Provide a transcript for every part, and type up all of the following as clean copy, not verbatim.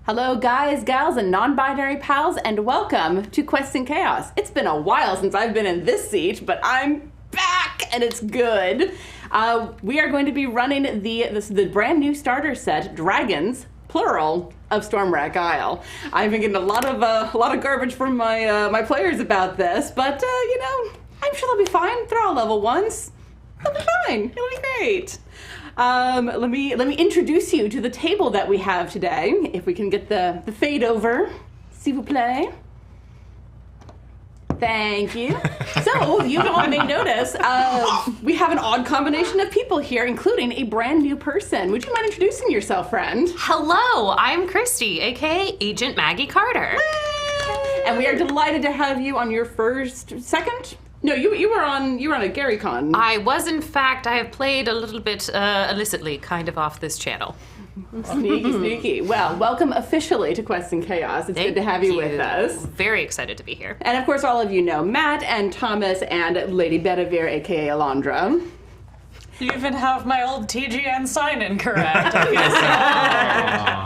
Hello guys, gals, and non-binary pals, and welcome to Quests and Chaos. It's been a while since I've been in this seat, but I'm back, and it's good. We are going to be running the brand new starter set, Dragons, plural, of Stormwreck Isle. I've been getting a lot of garbage from my players about this, but I'm sure they'll be fine. They're all level 1s. They'll be fine. It'll be great. Let me introduce you to the table that we have today. If we can get the fade over, s'il vous plaît. Thank you. So, you all may notice, we have an odd combination of people here, including a brand new person. Would you mind introducing yourself, friend? Hello, I'm Christy, aka Agent Maggie Carter. And we are delighted to have you on your second? No, you were on a GaryCon. I was, in fact. I have played a little bit illicitly, kind of off this channel. Sneaky. Well, welcome officially to Quests and Chaos. It's good to have you with us. Very excited to be here. And of course, all of you know Matt and Thomas and Lady Bedivere, aka Alondra. You even have my old TGN sign-in correct.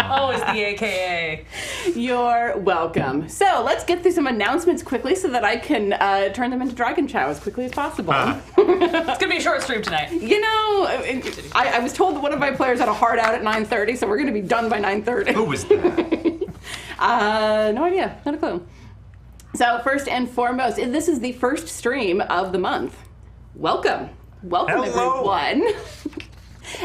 Always the AKA. You're welcome. So let's get through some announcements quickly so that I can turn them into Dragon Chow as quickly as possible. It's gonna be a short stream tonight. You know, I was told that one of my players had a hard out at 9:30, so we're gonna be done by 9:30. Who was that? No idea. Not a clue. So first and foremost, this is the first stream of the month. Welcome. Welcome, hello, everyone.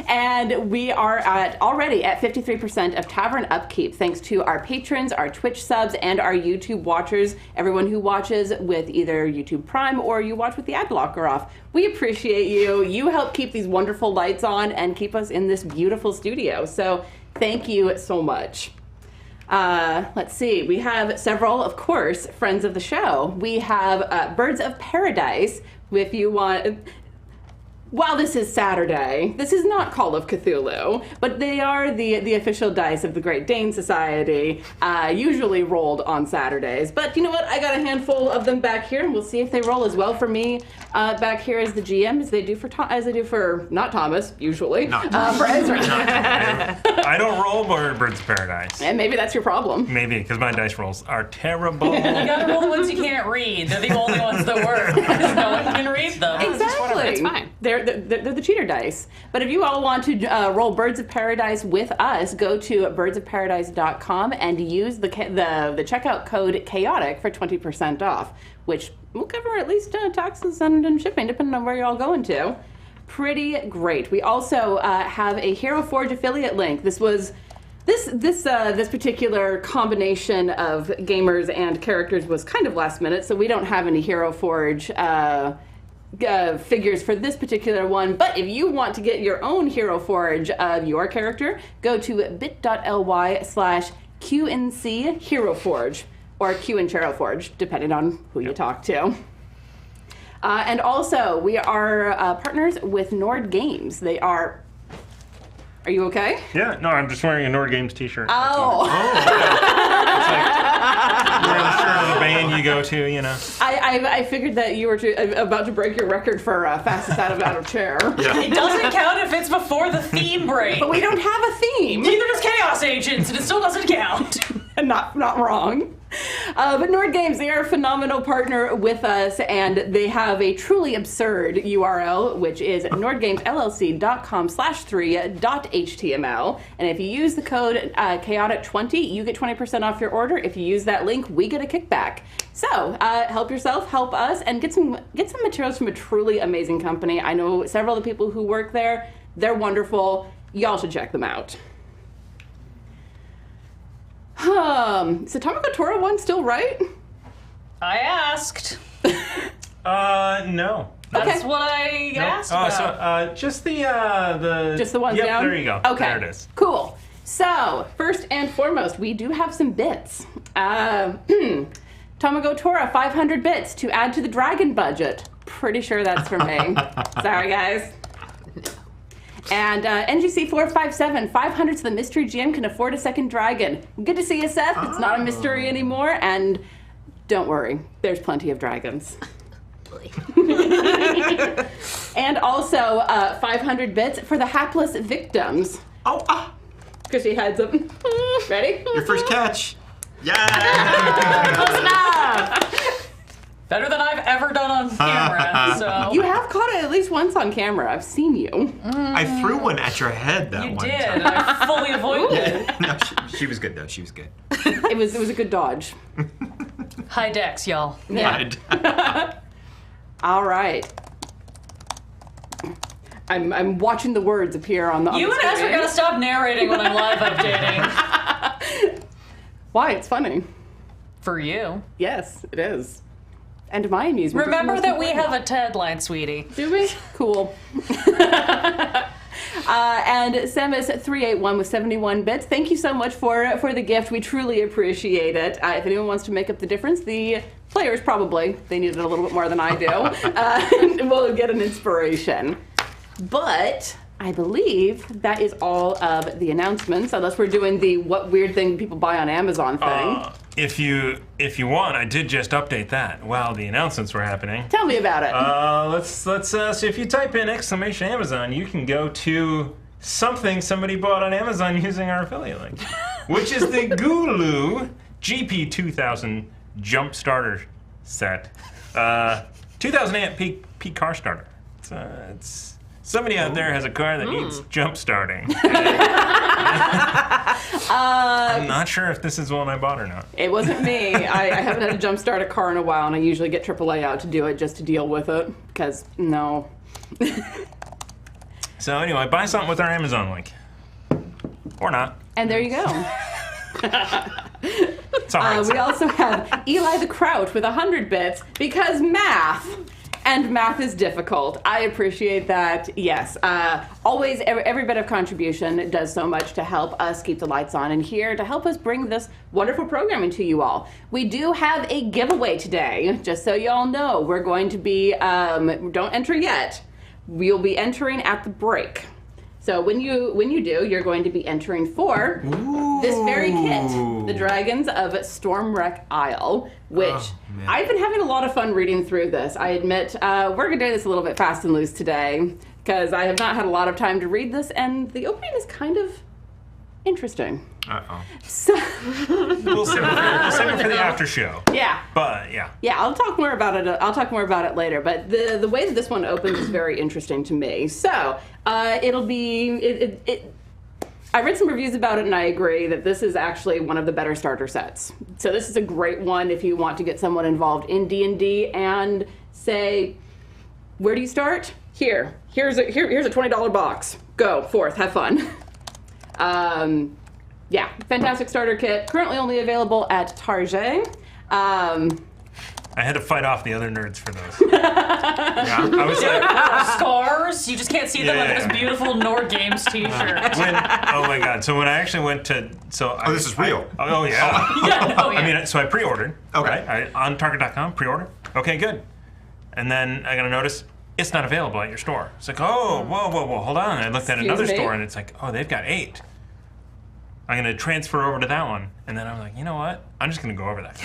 And we are already at 53% of tavern upkeep, thanks to our patrons, our Twitch subs, and our YouTube watchers, everyone who watches with either YouTube Prime or you watch with the ad blocker off. We appreciate you. You help keep these wonderful lights on and keep us in this beautiful studio. So thank you so much. Let's see. We have several, of course, friends of the show. We have Birds of Paradise, if you want... While this is Saturday, this is not Call of Cthulhu, but they are the official dice of the Great Dane Society, usually rolled on Saturdays. But you know what? I got a handful of them back here, and we'll see if they roll as well for me back here as the GM as they do for not Thomas, usually, for Ezra. I don't roll Birds of Paradise. And maybe that's your problem. Maybe, because my dice rolls are terrible. You gotta roll the ones you can't read. They're the only ones that work, because no one can read them. Exactly. It's fine. They're the cheater dice. But if you all want to roll Birds of Paradise with us, go to birdsofparadise.com and use the checkout code chaotic for 20% off, which will cover at least taxes and shipping, depending on where you're all going to. Pretty great. We also have a Hero Forge affiliate link. This particular combination of gamers and characters was kind of last minute, so we don't have any Hero Forge figures for this particular one, but if you want to get your own Hero Forge of your character, go to bit.ly/QNC Hero Forge, or QN Hero Forge, depending on who you talk to. And also, we are partners with Nord Games. They are... Are you okay? Yeah, no, I'm just wearing a Nord Games t-shirt. Oh! You're the shirt of the band you go to, you know. I figured that you were about to break your record for fastest out of chair. Yeah. It doesn't count if it's before the theme break. But we don't have a theme. Neither does Chaos Agents, and it still doesn't count. Not wrong. But Nord Games, they are a phenomenal partner with us, and they have a truly absurd URL, which is nordgamesllc.com/3.html. And if you use the code chaotic20, you get 20% off your order. If you use that link, we get a kickback. So help yourself, help us, and get some materials from a truly amazing company. I know several of the people who work there. They're wonderful. Y'all should check them out. Is the Tamako Tora one still right? I asked. No. That's what I asked about. So, just the ones yep, down? There you go. Okay. There it is. Cool. So, first and foremost, we do have some bits. Tamako Tora, 500 bits to add to the dragon budget. Pretty sure that's for me. Sorry, guys. And NGC 457, 500 so the mystery GM can afford a second dragon. Good to see you, Seth. It's not a mystery anymore, and don't worry, there's plenty of dragons. And also 500 bits for the hapless victims. Chrissy heads up. Ready? Your first catch. Yeah. Close enough. Better than I've ever done on camera. So You have caught it at least once on camera. I've seen you. I threw one at your head that you one did. time. I fully avoided it. No, she was good though. She was good. It was a good dodge. High decks, y'all. Yeah. All right. I'm watching the words appear on the You on and the Ezra screen. gotta stop narrating when I'm live updating. Why? It's funny. For you. Yes, it is. And my amusement. is Remember most that we important. have a tagline, sweetie. Do we? Cool. And Samus381 with 71 bits. Thank you so much for the gift. We truly appreciate it. If anyone wants to make up the difference, the players probably. They need it a little bit more than I do. We'll get an inspiration. But I believe that is all of the announcements, unless we're doing the what weird thing people buy on Amazon thing. If you want, I did just update that while the announcements were happening. Tell me about it. Let's so if you type in !Amazon, you can go to something somebody bought on Amazon using our affiliate link, which is the Gulu GP2000 Jump Starter Set, 2000 amp peak car starter. It's somebody out there has a car that needs jump starting. I'm not sure if this is one I bought or not. It wasn't me. I haven't had to jump start a car in a while, and I usually get AAA out to do it just to deal with it, because no. So anyway, buy something with our Amazon link. Or not. And there you go. It's all right. We also have Eli the Kraut with 100 bits, because math. And math is difficult. I appreciate that. Yes. Always, every bit of contribution does so much to help us keep the lights on in here, to help us bring this wonderful programming to you all. We do have a giveaway today, just so you all know. We're going to be, don't enter yet. We'll be entering at the break. So when you do, you're going to be entering for this very kit, the Dragons of Stormwreck Isle, which I've been having a lot of fun reading through this. I admit, we're going to do this a little bit fast and loose today, because I have not had a lot of time to read this, and the opening is kind of interesting. Uh-oh. So, We'll save it for the after show. yeah. But yeah. Yeah, I'll talk more about it. I'll talk more about it later. But the way that this one opens is very interesting to me. So it'll be. I read some reviews about it, and I agree that this is actually one of the better starter sets. So this is a great one if you want to get someone involved in D&D and say, where do you start? Here's a $20 box. Go forth, have fun. Yeah, fantastic starter kit. Currently only available at Target. I had to fight off the other nerds for those. Yeah, I was like, Scars? You just can't see them under Yeah. this beautiful Nord Games t-shirt. oh my god! So when I actually went to, this is real. Oh yeah. Yeah, no, yeah. I mean, so I pre-ordered. Okay. Right? On Target.com, pre-order. Okay, good. And then I got a notice it's not available at your store. It's like, oh, whoa, hold on. I looked at Excuse another me? store and it's like, oh, they've got 8. I'm gonna transfer over to that one, and then I was like, you know what? I'm just gonna go over that.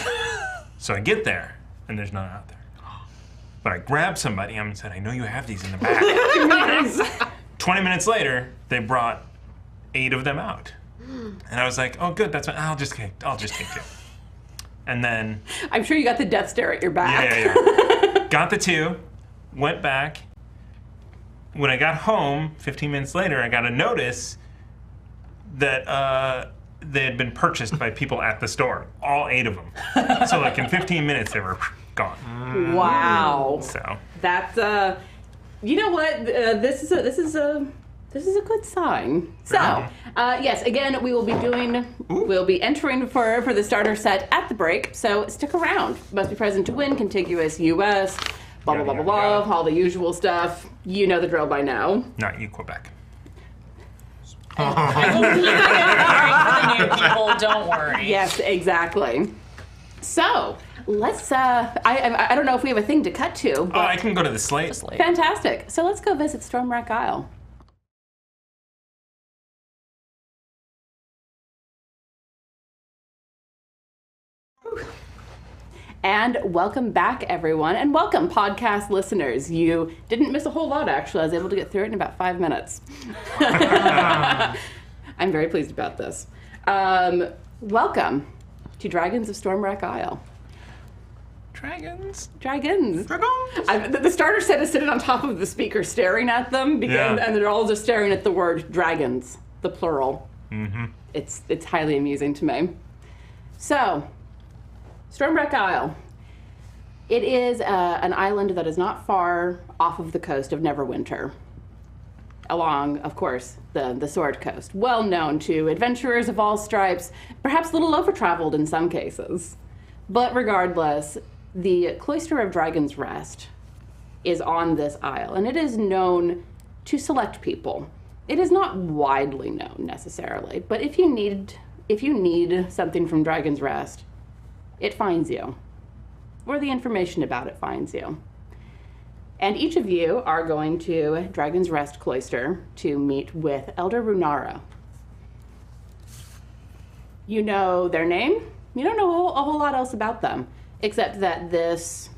So I get there, and there's none out there. But I grabbed somebody and said, I know you have these in the back. 20 minutes later, they brought 8 of them out, and I was like, oh, good. That's fine. I'll just take 2. And then I'm sure you got the death stare at your back. yeah. Got the 2, went back. When I got home, 15 minutes later, I got a notice that they had been purchased by people at the store, all 8 of them. So like in 15 minutes they were gone. Wow. So That's you know what? This is a good sign. So yes, again, we'll be entering for the starter set at the break. So stick around. Must be present to win. Contiguous U.S. Blah blah blah blah blah. All the usual stuff. You know the drill by now. not you, Quebec. I will keep it for the new people, don't worry. Yes, exactly. So let's. I don't know if we have a thing to cut to. Oh, But I can go to the slate. Just like- fantastic. So let's go visit Stormwreck Isle. And welcome back, everyone, and welcome, podcast listeners. You didn't miss a whole lot, actually. I was able to get through it in about 5 minutes. I'm very pleased about this. Welcome to Dragons of Stormwreck Isle. Dragons. Dragons. Dragon. The starter set is sitting on top of the speaker staring at them, because, and they're all just staring at the word dragons, the plural. Mm-hmm. It's highly amusing to me. So, Stormwreck Isle. It is an island that is not far off of the coast of Neverwinter, along, of course, the Sword Coast. Well known to adventurers of all stripes, perhaps a little over-traveled in some cases. But regardless, the Cloister of Dragon's Rest is on this isle, and it is known to select people. It is not widely known necessarily, but if you need something from Dragon's Rest, it finds you, or the information about it finds you. And each of you are going to Dragon's Rest Cloister to meet with Elder Runara. You know their name. You don't know a whole lot else about them, except that this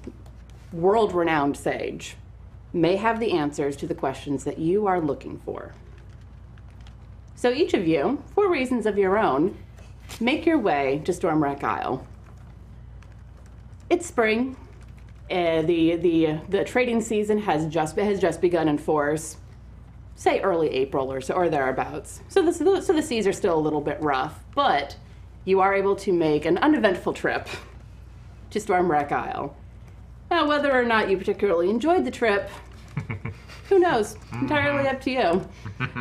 world-renowned sage may have the answers to the questions that you are looking for. So each of you, for reasons of your own, make your way to Stormwreck Isle. It's spring. The trading season has just begun in force. Say early April or so, or thereabouts. So the seas are still a little bit rough, but you are able to make an uneventful trip to Stormwreck Isle. Now, whether or not you particularly enjoyed the trip, who knows? Entirely up to you.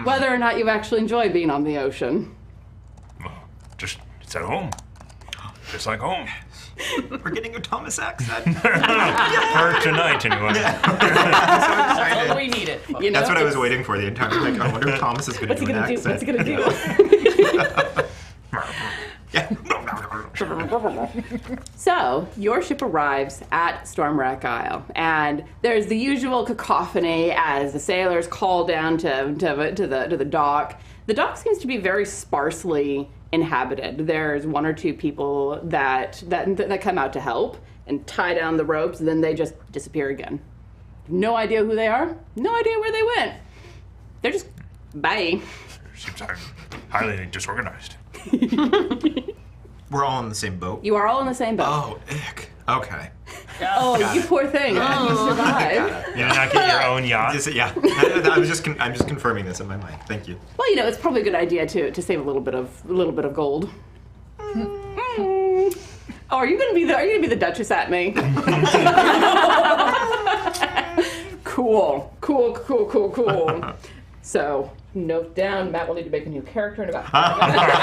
Whether or not you actually enjoy being on the ocean. Well, it's at home. Just like home. We're getting a Thomas accent. For tonight, anyway. That's all we needed. You know, That's what I was waiting for the entire time. Like, I wonder if Thomas is going to do an accent. What's he gonna do? Yeah. So, your ship arrives at Stormwreck Isle, and there's the usual cacophony as the sailors call down to the dock. The dock seems to be very sparsely inhabited. There's one or two people that come out to help and tie down the ropes, and then they just disappear again. No idea who they are. No idea where they went. They're just bye. Seems highly disorganized. We're all in the same boat. You are all in the same boat. Oh, ick. Okay. Oh, you poor thing. You survived. You did not get your own yacht? Yeah. I'm just confirming this in my mind. Thank you. Well, it's probably a good idea to save a little bit of gold. Oh, are you gonna be the Duchess at me? Cool. So, note down, Matt will need to make a new character in about 5 minutes.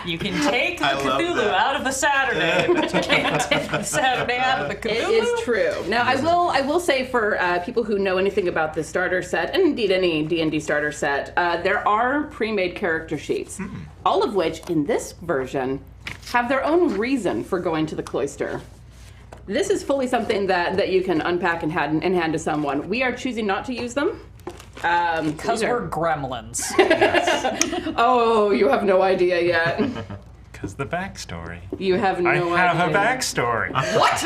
You can take the I love Cthulhu that. out of the Saturday, but you can't take the Saturday out of the Cthulhu. It is true. Now, I will say for people who know anything about the starter set, and indeed any D&D starter set, there are pre-made character sheets, all of which, in this version, have their own reason for going to the cloister. This is fully something that you can unpack and hand to someone. We are choosing not to use them. Because we're gremlins. Oh, you have no idea yet. Because the backstory. You have no idea. I have a backstory. What?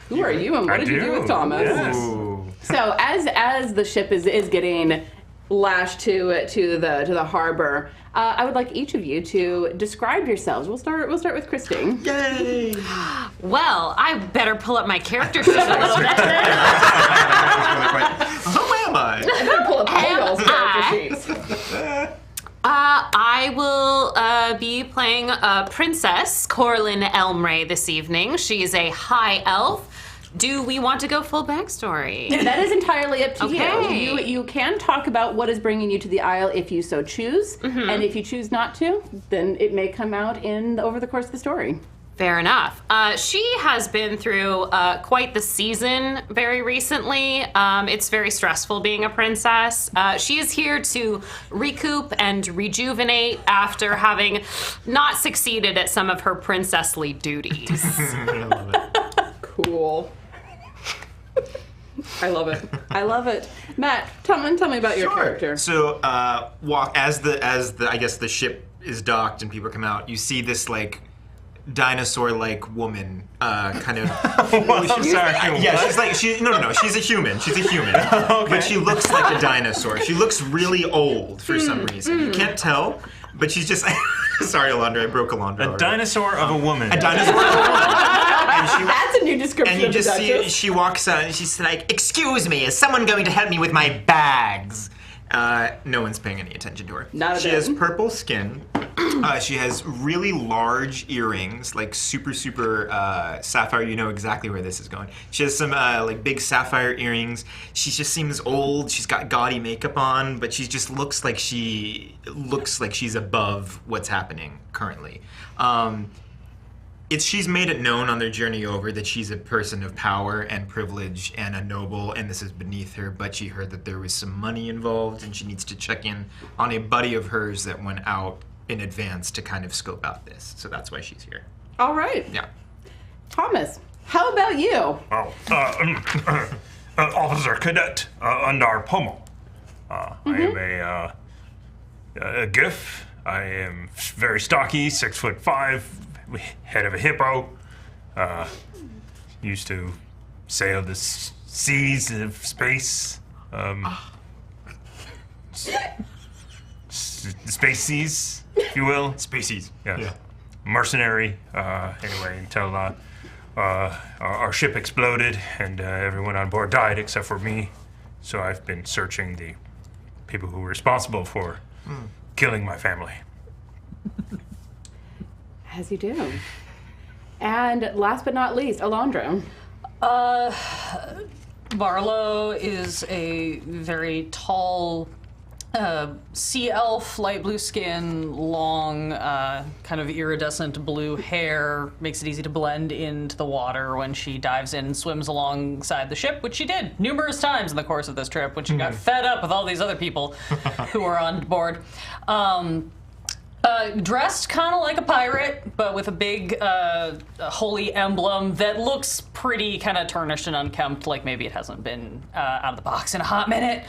Who are you, and what did you do with Thomas? Yes. Ooh. So as the ship is getting lashed to the harbor, I would like each of you to describe yourselves. We'll start with Christine. Yay! Well, I better pull up my character sheet a little bit. Who am I? I'm gonna pull up all y'all's character sheets. I will be playing Princess Coralynn Elmray this evening. She is a high elf. Do we want to go full backstory? That is entirely up to Okay. you. You can talk about what is bringing you to the Isle if you so choose, and if you choose not to, then it may come out over the course of the story. Fair enough. She has been through quite the season very recently. It's very stressful being a princess. She is here to recoup and rejuvenate after having not succeeded at some of her princessly duties. I love it. Cool. I love it. Matt, tell me about your character. So, as the I guess the ship is docked and people come out, you see this like dinosaur-like woman, kind of. I'm sorry. Yeah, she's like no. She's a human. She's a human, but she looks like a dinosaur. She looks really old for some reason. You can't tell, but she's just. Sorry, Alondra, I broke Alondra. A dinosaur of a woman. A dinosaur of a woman. And That's a new description and you of the just see Duchess. she walks out and she's like, "Excuse me, is someone going to help me with my bags?" No one's paying any attention to her. Not a She bit. has purple skin. She has really large earrings, like super sapphire. You know exactly where this is going. She has some like big sapphire earrings. She just seems old. She's got gaudy makeup on, but she just looks like she's above what's happening currently. She's made it known on their journey over that she's a person of power and privilege and a noble, and this is beneath her, but she heard that there was some money involved and she needs to check in on a buddy of hers that went out in advance to kind of scope out this. So that's why she's here. All right. Yeah. Thomas, how about you? Officer Cadet Undar Pommel. I am a GIF. I am very stocky, 6'5", head of a hippo. Used to sail the seas of space. Space seas, if you will. Species. Yeah. Mercenary. Anyway, until our ship exploded and everyone on board died except for me. So I've been searching the people who were responsible for killing my family. As you do. And last but not least, Alondra. Barlow is a very tall sea elf, light blue skin, long, kind of iridescent blue hair. Makes it easy to blend into the water when she dives in and swims alongside the ship, which she did numerous times in the course of this trip when she got fed up with all these other people who were on board. Dressed kind of like a pirate, but with a big holy emblem that looks pretty kind of tarnished and unkempt, like maybe it hasn't been out of the box in a hot minute.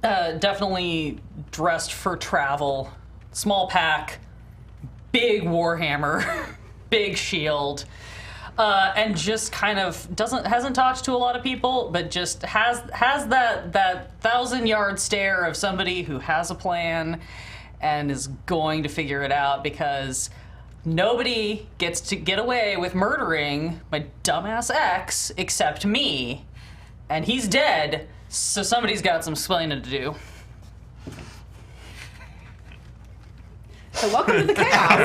Definitely dressed for travel. Small pack, big warhammer, big shield, and just kind of hasn't talked to a lot of people, but just has that 1,000-yard stare of somebody who has a plan and is going to figure it out, because nobody gets to get away with murdering my dumbass ex except me, and he's dead, so somebody's got some explaining to do. So welcome to the chaos.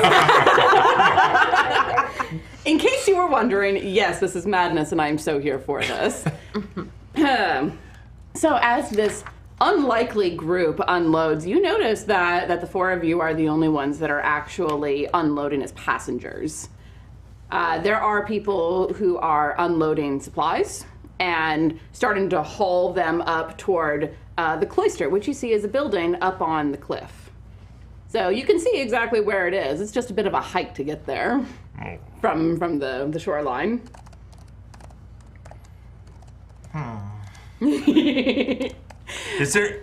In case you were wondering, yes, this is madness, and I'm so here for this. So as this unlikely group unloads, you notice that the four of you are the only ones that are actually unloading as passengers. There are people who are unloading supplies and starting to haul them up toward the cloister, which you see is a building up on the cliff. So you can see exactly where it is. It's just a bit of a hike to get there from the shoreline.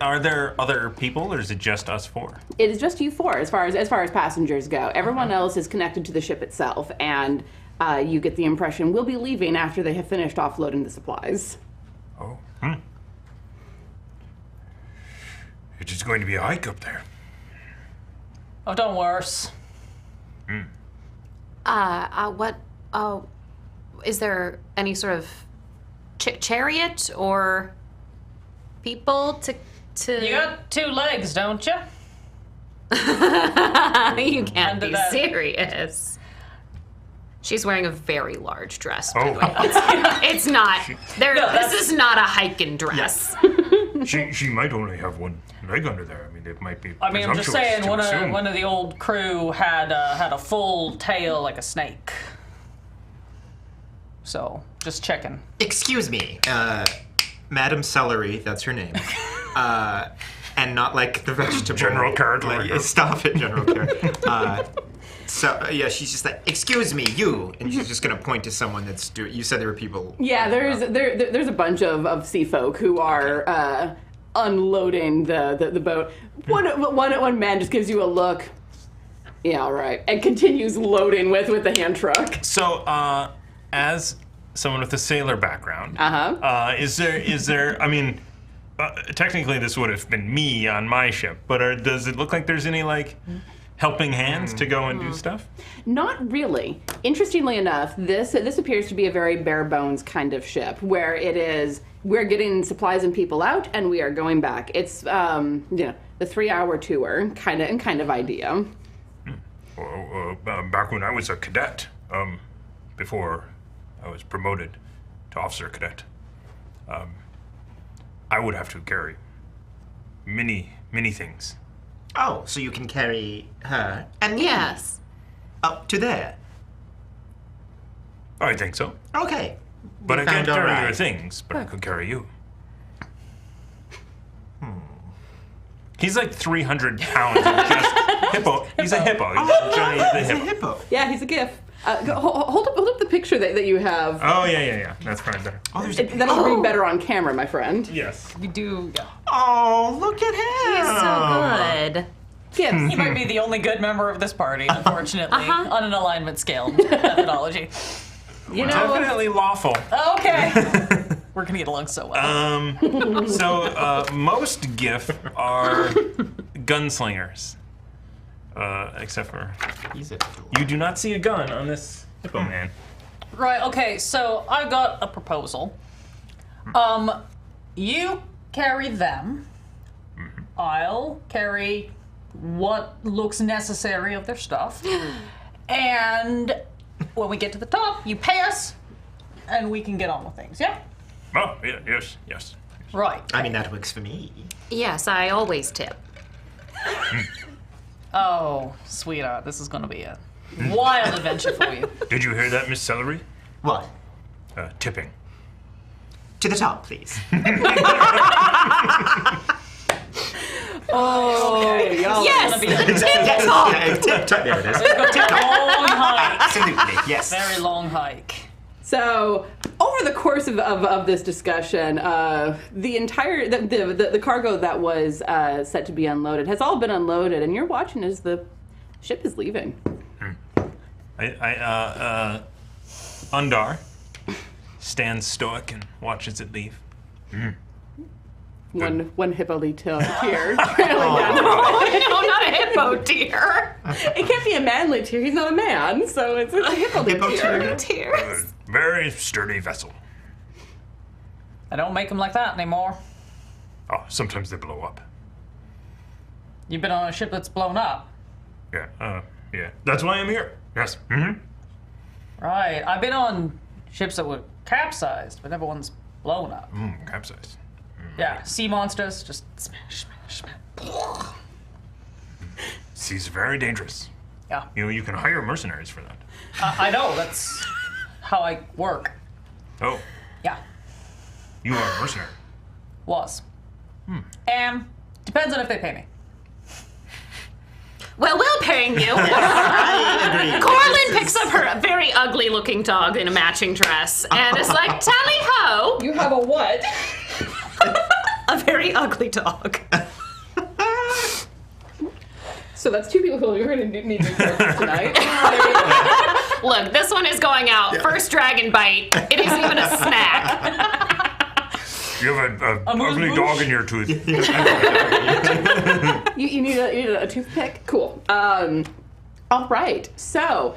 Are there other people, or is it just us four? It is just you four as far as passengers go. Everyone else is connected to the ship itself, and you get the impression we'll be leaving after they have finished offloading the supplies. Oh. It is going to be a hike up there. I've done worse. Is there any sort of chariot or people to... You got 2 legs, don't you? You can't Under be that. serious. She's wearing a very large dress, by Oh. the way. It's not. This is not a hiking dress. She might only have one leg under there. I mean, it might be. I mean, I'm just presumptuous saying, to assume. one of the old crew had a full tail like a snake. So, just checking. Excuse me, Madam Celery, that's her name. And not like the vegetable. General Carrot. Like, stop it, General Carrot. Yeah, she's just like, excuse me, you. And she's just going to point to someone that's doing, you said there were people. Yeah, there's a bunch of sea folk who are unloading the boat. One man just gives you a look. Yeah, right. And continues loading with the hand truck. So, as someone with a sailor background, is there? I mean, technically this would have been me on my ship, but does it look like there's any like helping hands to go and do stuff? Not really. Interestingly enough, this appears to be a very bare bones kind of ship, where it is we're getting supplies and people out, and we are going back. It's the 3-hour tour kind of idea. Back when I was a cadet, before I was promoted to officer cadet, I would have to carry many things. Oh, so you can carry her and me Yes. up to there. I think so. Okay. But We I can't found our carry your ride. things, but I could carry you. He's like 300 pounds of just hippo. He's a hippo. He's a giant It's a hippo. hippo. Yeah, he's a GIF. Hold up the picture that you have. Oh, yeah. That's probably better. Oh, there's a That'll read better on camera, my friend. Yes. We do. Yeah. Oh, look at him. So good. GIFs. He might be the only good member of this party, unfortunately, on an alignment scale methodology. You know, Definitely lawful. Okay. We're gonna get along so well. So most GIF are gunslingers, except for He's a you do not see a gun on this hippo man. Right, okay, so I got a proposal. You carry them. I'll carry what looks necessary of their stuff. And when we get to the top, you pay us, and we can get on with things, yeah? Oh, yes. Right. I mean, that works for me. Yes, I always tip. Oh, sweetheart, this is gonna be a wild adventure for you. Did you hear that, Miss Celery? What? Tipping. To the top, please. y'all. Yes! Gonna be a Tip top. There it is. long hike. Absolutely, yes. Very long hike. So, over the course of this discussion, the entire the cargo that was set to be unloaded has all been unloaded, and you're watching as the ship is leaving. Undar stands stoic and watches it leave. One hippily tear trailing down. No, not a hippo deer. It can't be a manly tear. He's not a man, so it's a hippily Hippo tear. tear. Tears. Very sturdy vessel. I don't make them like that anymore. Oh, sometimes they blow up. You've been on a ship that's blown up. Yeah, That's why I'm here. Yes. Right. I've been on ships that were capsized, but never one's blown up. Capsize. Yeah, sea monsters, just smash. Sea's very dangerous. Yeah. You know, you can hire mercenaries for that. I know, that's how I work. Oh, Yeah, you are a mercenary. was. Depends on if they pay me. Well, we're paying you. I agree. Coralynn picks up her very ugly looking dog in a matching dress and is like, tally ho! You have a what? A very ugly dog. So that's two people who are going to need new characters tonight. Look, this one is going out. First dragon bite. It isn't even a snack. You have a ugly moose? dog in your tooth. You need a toothpick? Cool. All right. So,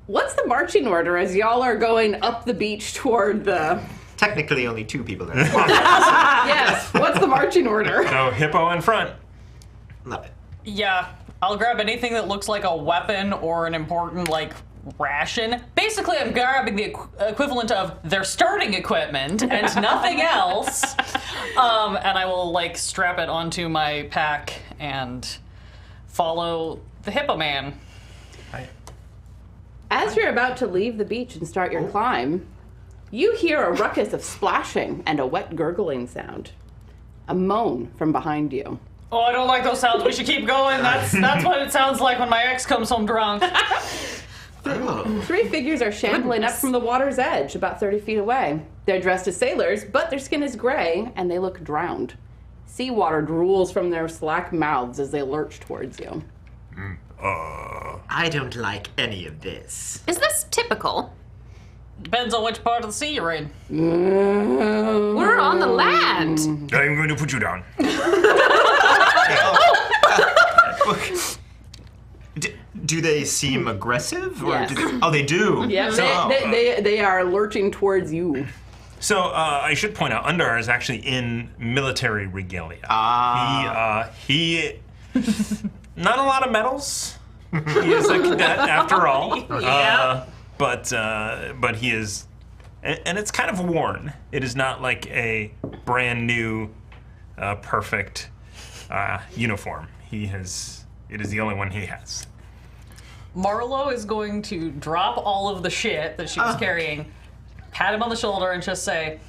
what's the marching order as y'all are going up the beach toward the... Technically, only two people there. Yes. What's the marching order? So hippo in front. Love it. Yeah, I'll grab anything that looks like a weapon or an important, like, ration. Basically, I'm grabbing the equivalent of their starting equipment and nothing else. And I will, like, strap it onto my pack and follow the hippo man. As you're about to leave the beach and start your climb, you hear a ruckus of splashing and a wet gurgling sound. A moan from behind you. Oh, I don't like those sounds. We should keep going. That's what it sounds like when my ex comes home drunk. Three figures are shambling up from the water's edge, about 30 feet away. They're dressed as sailors, but their skin is gray, and they look drowned. Seawater drools from their slack mouths as they lurch towards you. I don't like any of this. Is this typical? Depends on which part of the sea you're in. We're on the land. I'm going to put you down. Do they seem aggressive? Or Yes. they do? Yeah, they are lurching towards you. So I should point out, Undar is actually in military regalia. He not a lot of medals. He is a cadet after all. But he is, and it's kind of worn. It is not like a brand new, perfect uniform. It is the only one he has. Marlo is going to drop all of the shit that she was carrying, pat him on the shoulder, and just say,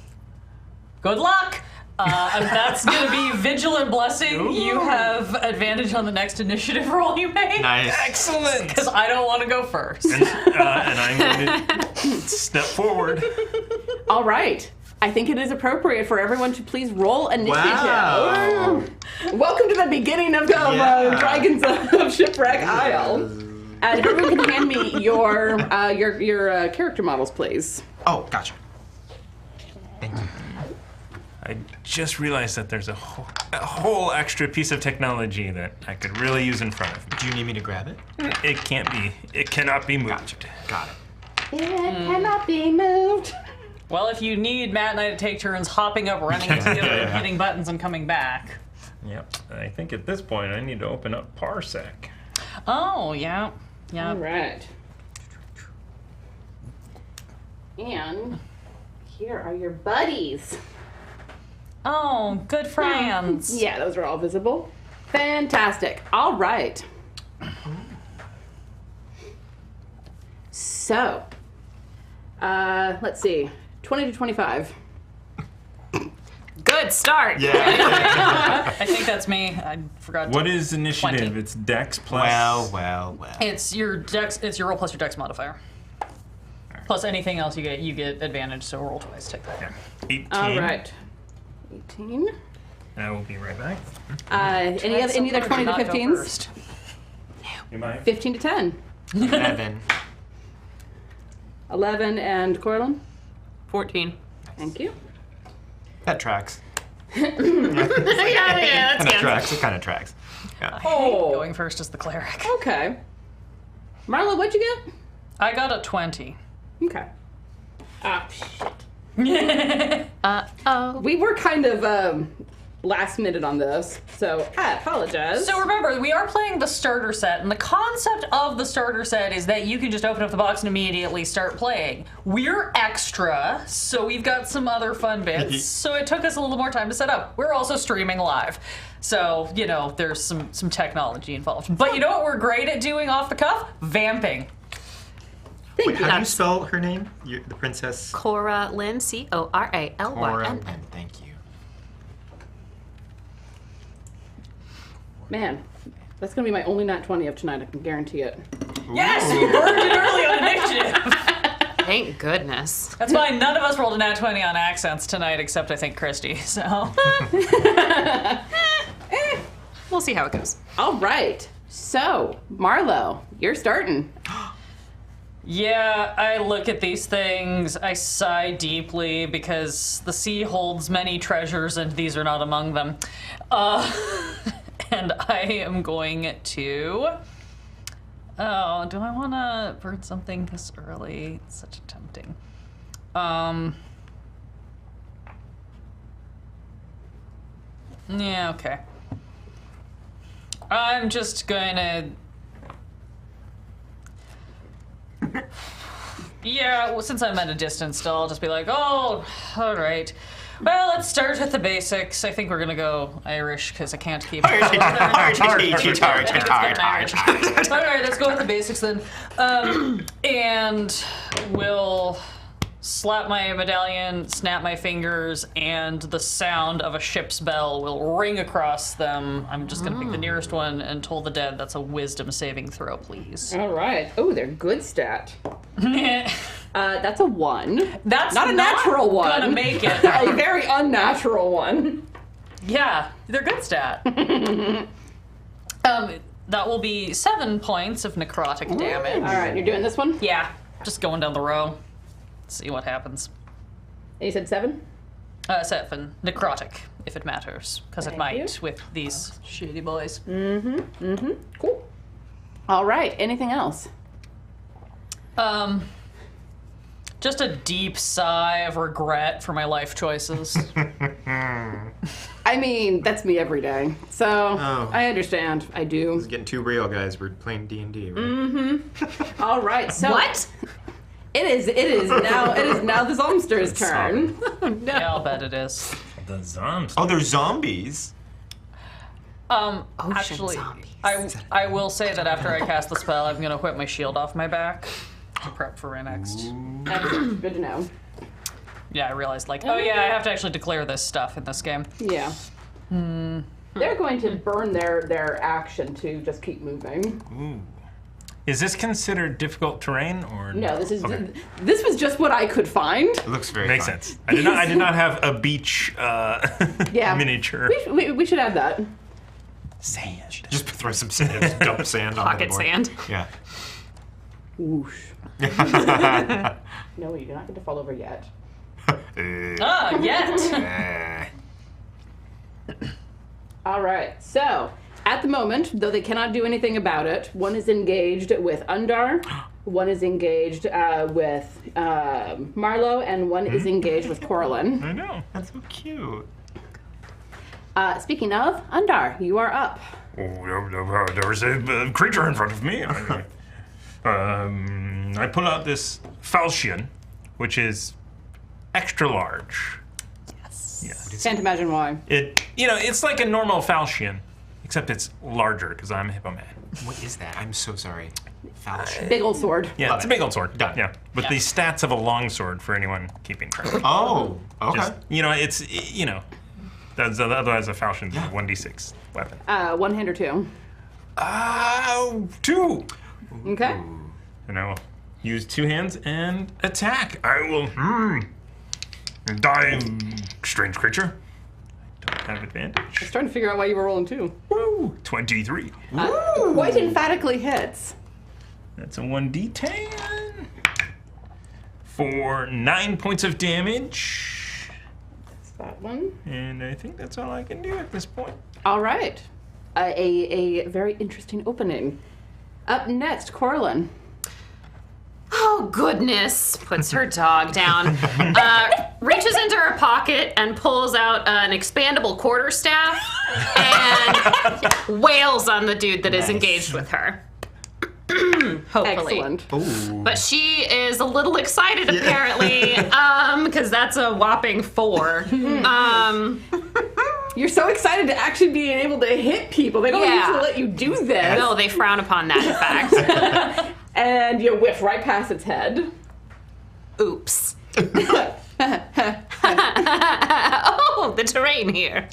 "Good luck!" And that's going to be Vigilant Blessing. Ooh. You have advantage on the next initiative roll you make. Nice. Excellent! Because I don't want to go first. And I'm going to step forward. All right. I think it is appropriate for everyone to please roll initiative. Wow. Welcome to the beginning of Dragons of Shipwreck Isle. If everyone can hand me your character models, please. Oh, gotcha. Thank you. I just realized that there's a whole extra piece of technology that I could really use in front of me. Do you need me to grab it? It cannot be moved. Got it. It cannot be moved. Well, if you need Matt and I to take turns hopping up, running into the other, and hitting buttons and coming back. Yep. I think at this point I need to open up Parsec. Oh, yeah. Yeah. All right. And here are your buddies. Oh, good friends. Yeah, those are all visible. Fantastic. All right. So, let's see. 20 to 25. Good start. Yeah. I think that's me. I forgot to. What is initiative? 20. It's Dex plus. well. It's your dex. It's your roll plus your dex modifier. Plus anything else you get advantage. So roll twice. Take that. Yeah. 18. All right. 18. I will be right back. Any other 20 to 15s? Am I? 15 to 10. 11. 11 and Coralynn? 14. Thank you. That tracks. Yeah, that's Kind of good. tracks. It kind of tracks. Yeah. Oh. Going first is the cleric. Okay. Marla, what'd you get? I got a 20. Okay. Ah, shit. Oh. We were kind of last minute on this, so I apologize. So remember, we are playing the starter set, and the concept of the starter set is that you can just open up the box and immediately start playing. We're extra, so we've got some other fun bits, so it took us a little more time to set up. We're also streaming live, so, you know, there's some technology involved. But you know what we're great at doing off the cuff? Vamping. Wait, how do you spell her name? The princess? Coralynn, Coralynn. Coralynn. Thank you. Man, that's going to be my only nat 20 of tonight, I can guarantee it. Yes, you burned it early on initiative. Thank goodness. That's fine. None of us rolled a nat 20 on accents tonight, except I think Christy. So We'll see how it goes. All right. So, Marlo, you're starting. yeah, I look at these things. I sigh deeply because the sea holds many treasures, and these are not among them. And I am going to. Oh, do I want to burn something this early? It's such a tempting. Yeah, okay. I'm just gonna. Yeah, well, since I'm at a distance still, I'll just be like, oh, all right. Well, let's start with the basics. I think we're gonna go Irish because I can't keep. All right, let's go with the basics then. And we'll slap my medallion, snap my fingers, and the sound of a ship's bell will ring across them. I'm just gonna pick the nearest one and toll the dead. That's a wisdom saving throw, please. All right. Oh, they're good stat. That's a 1. That's not a natural one. Gonna make it. A very unnatural one. Yeah, they're good stat. That will be 7 points of necrotic damage. All right, you're doing this one? Yeah, just going down the row. See what happens. And you said 7? 7. Necrotic, if it matters, because it Thank might you. with these shitty boys. Cool. All right, anything else? Just a deep sigh of regret for my life choices. I mean, that's me every day. So, I understand. I do. It's getting too real, guys. We're playing D&D, right? All right, so What? It is now the Zomster's turn. Yeah, I'll bet it is. The zombies. Oh, they're zombies. Actually, zombies. I will say that after I cast the spell, I'm gonna whip my shield off my back to prep for my next. Good to know. Yeah, I realized oh yeah, I have to actually declare this stuff in this game. Yeah. They're going to burn their action to just keep moving. Is this considered difficult terrain or No, this is Okay. this was just what I could find. It looks very Makes fun. sense. I did not have a beach Yeah. miniature. We should add that. Sand. Just throw some sand, just dump sand on the Pocket board. sand. Yeah. Whoosh. No, you're not going to fall over yet. Yet. All right. So, at the moment, though they cannot do anything about it, one is engaged with Undar, one is engaged with Marlowe, and one is engaged with Coralynn. I know. That's so cute. Speaking of, Undar, you are up. Oh, there was a creature in front of me. I pull out this falchion, which is extra large. Yes. Can't imagine why. It's like a normal falchion, except it's larger because I'm a hippo man. What is that? I'm so sorry. Falchion. Big old sword. Yeah, Love it's a it. big old sword. Done. Yeah, with the stats of a longsword for anyone keeping track. Oh, okay. Just, that's otherwise a falchion's a 1d6 weapon. One hand or two. 2. Okay. And I will use 2 hands and attack. I will die, strange creature. I don't have advantage. I was trying to figure out why you were rolling two. Woo! 23. Quite emphatically hits. That's a 1d10 for 9 points of damage. That one. And I think that's all I can do at this point. All right. A very interesting opening. Up next, Coralynn. Oh, goodness. Puts her dog down. Reaches into her pocket and pulls out an expandable quarterstaff and wails on the dude that is engaged with her. Hopefully. Excellent. Ooh. But she is a little excited, apparently, because that's a whopping 4. You're so excited to actually be able to hit people. They don't Yeah. usually let you do this. No, they frown upon that, in fact. And you whiff right past its head. Oops. Oh, the terrain here.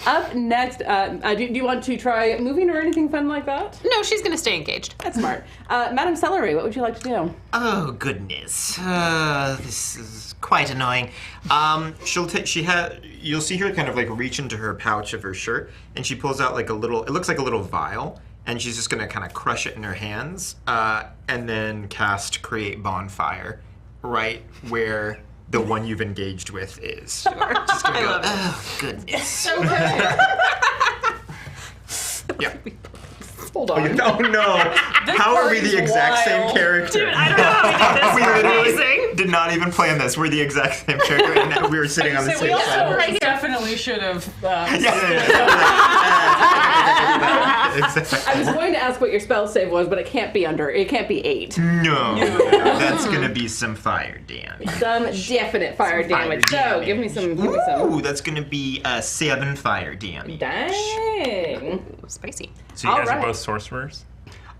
Up next, do you want to try moving or anything fun like that? No, she's going to stay engaged. That's smart. Madam Celery, what would you like to do? Oh goodness, this is quite annoying. You'll see her kind of like reach into her pouch of her shirt, and she pulls out like it looks like a little vial, and she's just gonna kind of crush it in her hands, and then cast Create Bonfire, right where the one you've engaged with is. Just gonna go, oh goodness. Yeah. Hold on. Oh no! How are we the exact same wild. character? Dude, I don't know how we did this. We We're literally amazing. did not even plan this. We're the exact same character, and now we were sitting on the So we same also side. right here. definitely should have. Exactly. I was going to ask what your spell save was, but it can't be 8. No, that's gonna be some fire damage. Some definite fire damage. So, give me some. Ooh, that's gonna be 7 fire damage. Dang. Spicy. So you guys All right. are both sorcerers?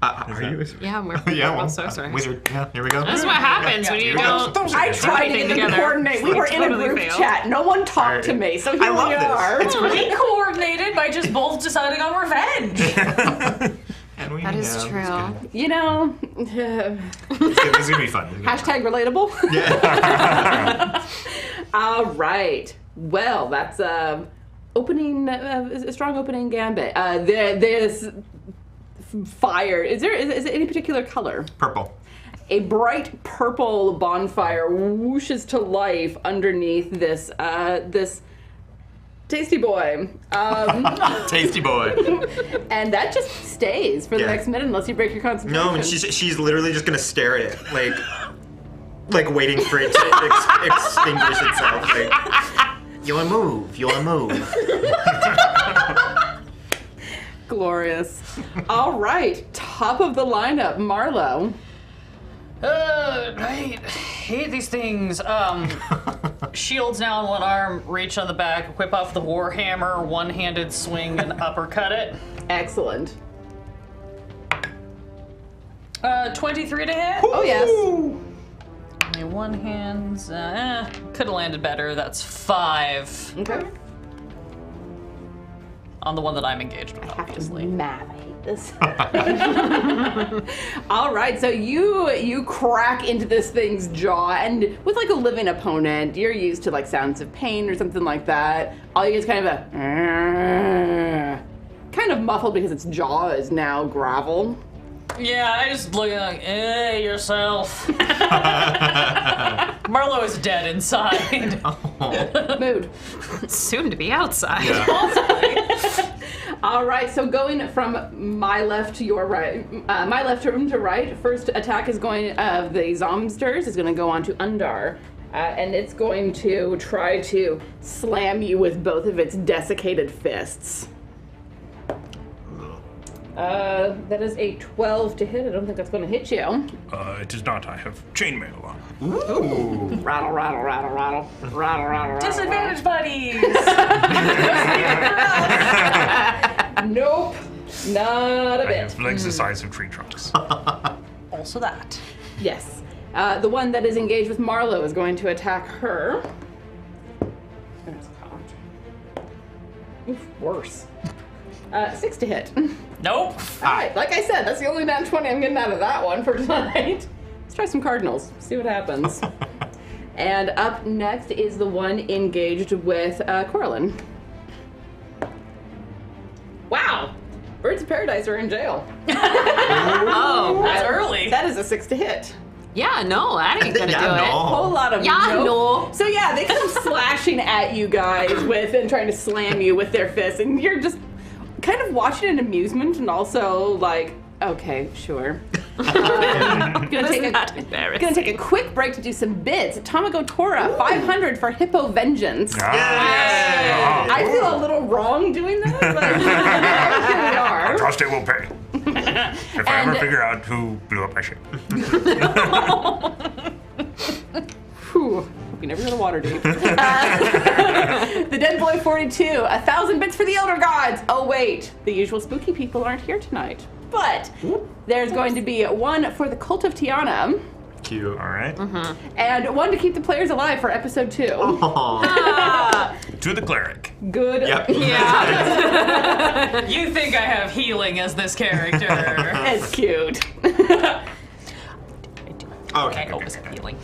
Are you? Yeah, we're Yeah, well, both sorcerers. wizard. Yeah, here we go. That's what happens when you don't. I tried to get them to together. coordinate. We were in a Totally group failed. chat. No one talked to me, so here I love we this. are. It's great. We coordinated by just both deciding on revenge. And we That is know, true. It's good. You know, It's good. This is gonna be fun. This is gonna be hashtag relatable. fun. Yeah. All right. Well, that's opening, a strong opening gambit. This fire, is it any particular color? Purple. A bright purple bonfire whooshes to life underneath this tasty boy. Tasty boy. And that just stays for the Yeah. next minute unless you break your concentration. No, and she's literally just gonna stare at it, like waiting for it to extinguish itself. Like, you wanna move. Glorious. All right, top of the lineup, Marlo. I hate these things. Shields now on one arm, reach on the back, whip off the warhammer, one-handed swing and uppercut it. Excellent. 23 to hit. Oh, yes. Only one hand's, could have landed better. That's 5 Okay. on the one that I'm engaged with, Have to obviously. math. I hate this. All right, so you crack into this thing's jaw, and with like a living opponent, you're used to like sounds of pain or something like that. All you get is kind of a kind of muffled because its jaw is now gravel. Yeah, I just look like, yourself. Marlo is dead inside. Mood. Soon to be outside. All right, so going from my left to your right, my left to right, first attack is going, the Zomsters is going to go on to Undar, and it's going to try to slam you with both of its desiccated fists. That is a 12 to hit. I don't think that's going to hit you. It does not. I have chainmail on. Ooh. Rattle, rattle, rattle, rattle, rattle, rattle. Disadvantage buddies! Nope, not a I bit. have legs the size of tree trunks. Also that. Yes. The one that is engaged with Marlo is going to attack her. There's cocked. Oof, worse. 6 to hit. Nope. Alright, like I said, that's the only nat 20 I'm getting out of that one for tonight. Let's try some Cardinals, see what happens. And up next is the one engaged with Coralynn. Wow! Birds of Paradise are in jail. Oh, That's early. That is a 6 to hit. yeah, no, that ain't gonna Yeah, do no. it. Whole lot of Yeah, nope. no. So yeah, they come slashing at you guys with and trying to slam you with their fists, and you're just kind of watching in amusement and also like, okay, sure. Gonna take embarrassing. a quick break to do some bids. Tamago Tora, 500 for Hippo Vengeance. Ah, I feel a little wrong doing that, but here we are. trust it will pay. If I ever figure out who blew up my ship. Whew. Hope you never go to Waterdeep. The Dead Boy 42, 1,000 bits for the Elder Gods. Oh wait, the usual spooky people aren't here tonight. But there's going to be one for the Cult of Tiana, Cute. All right. and one to keep the players alive for episode 2. Aw. To the cleric. Good. Yep. Yeah. You think I have healing as this character. It's cute. Okay. I always have healing.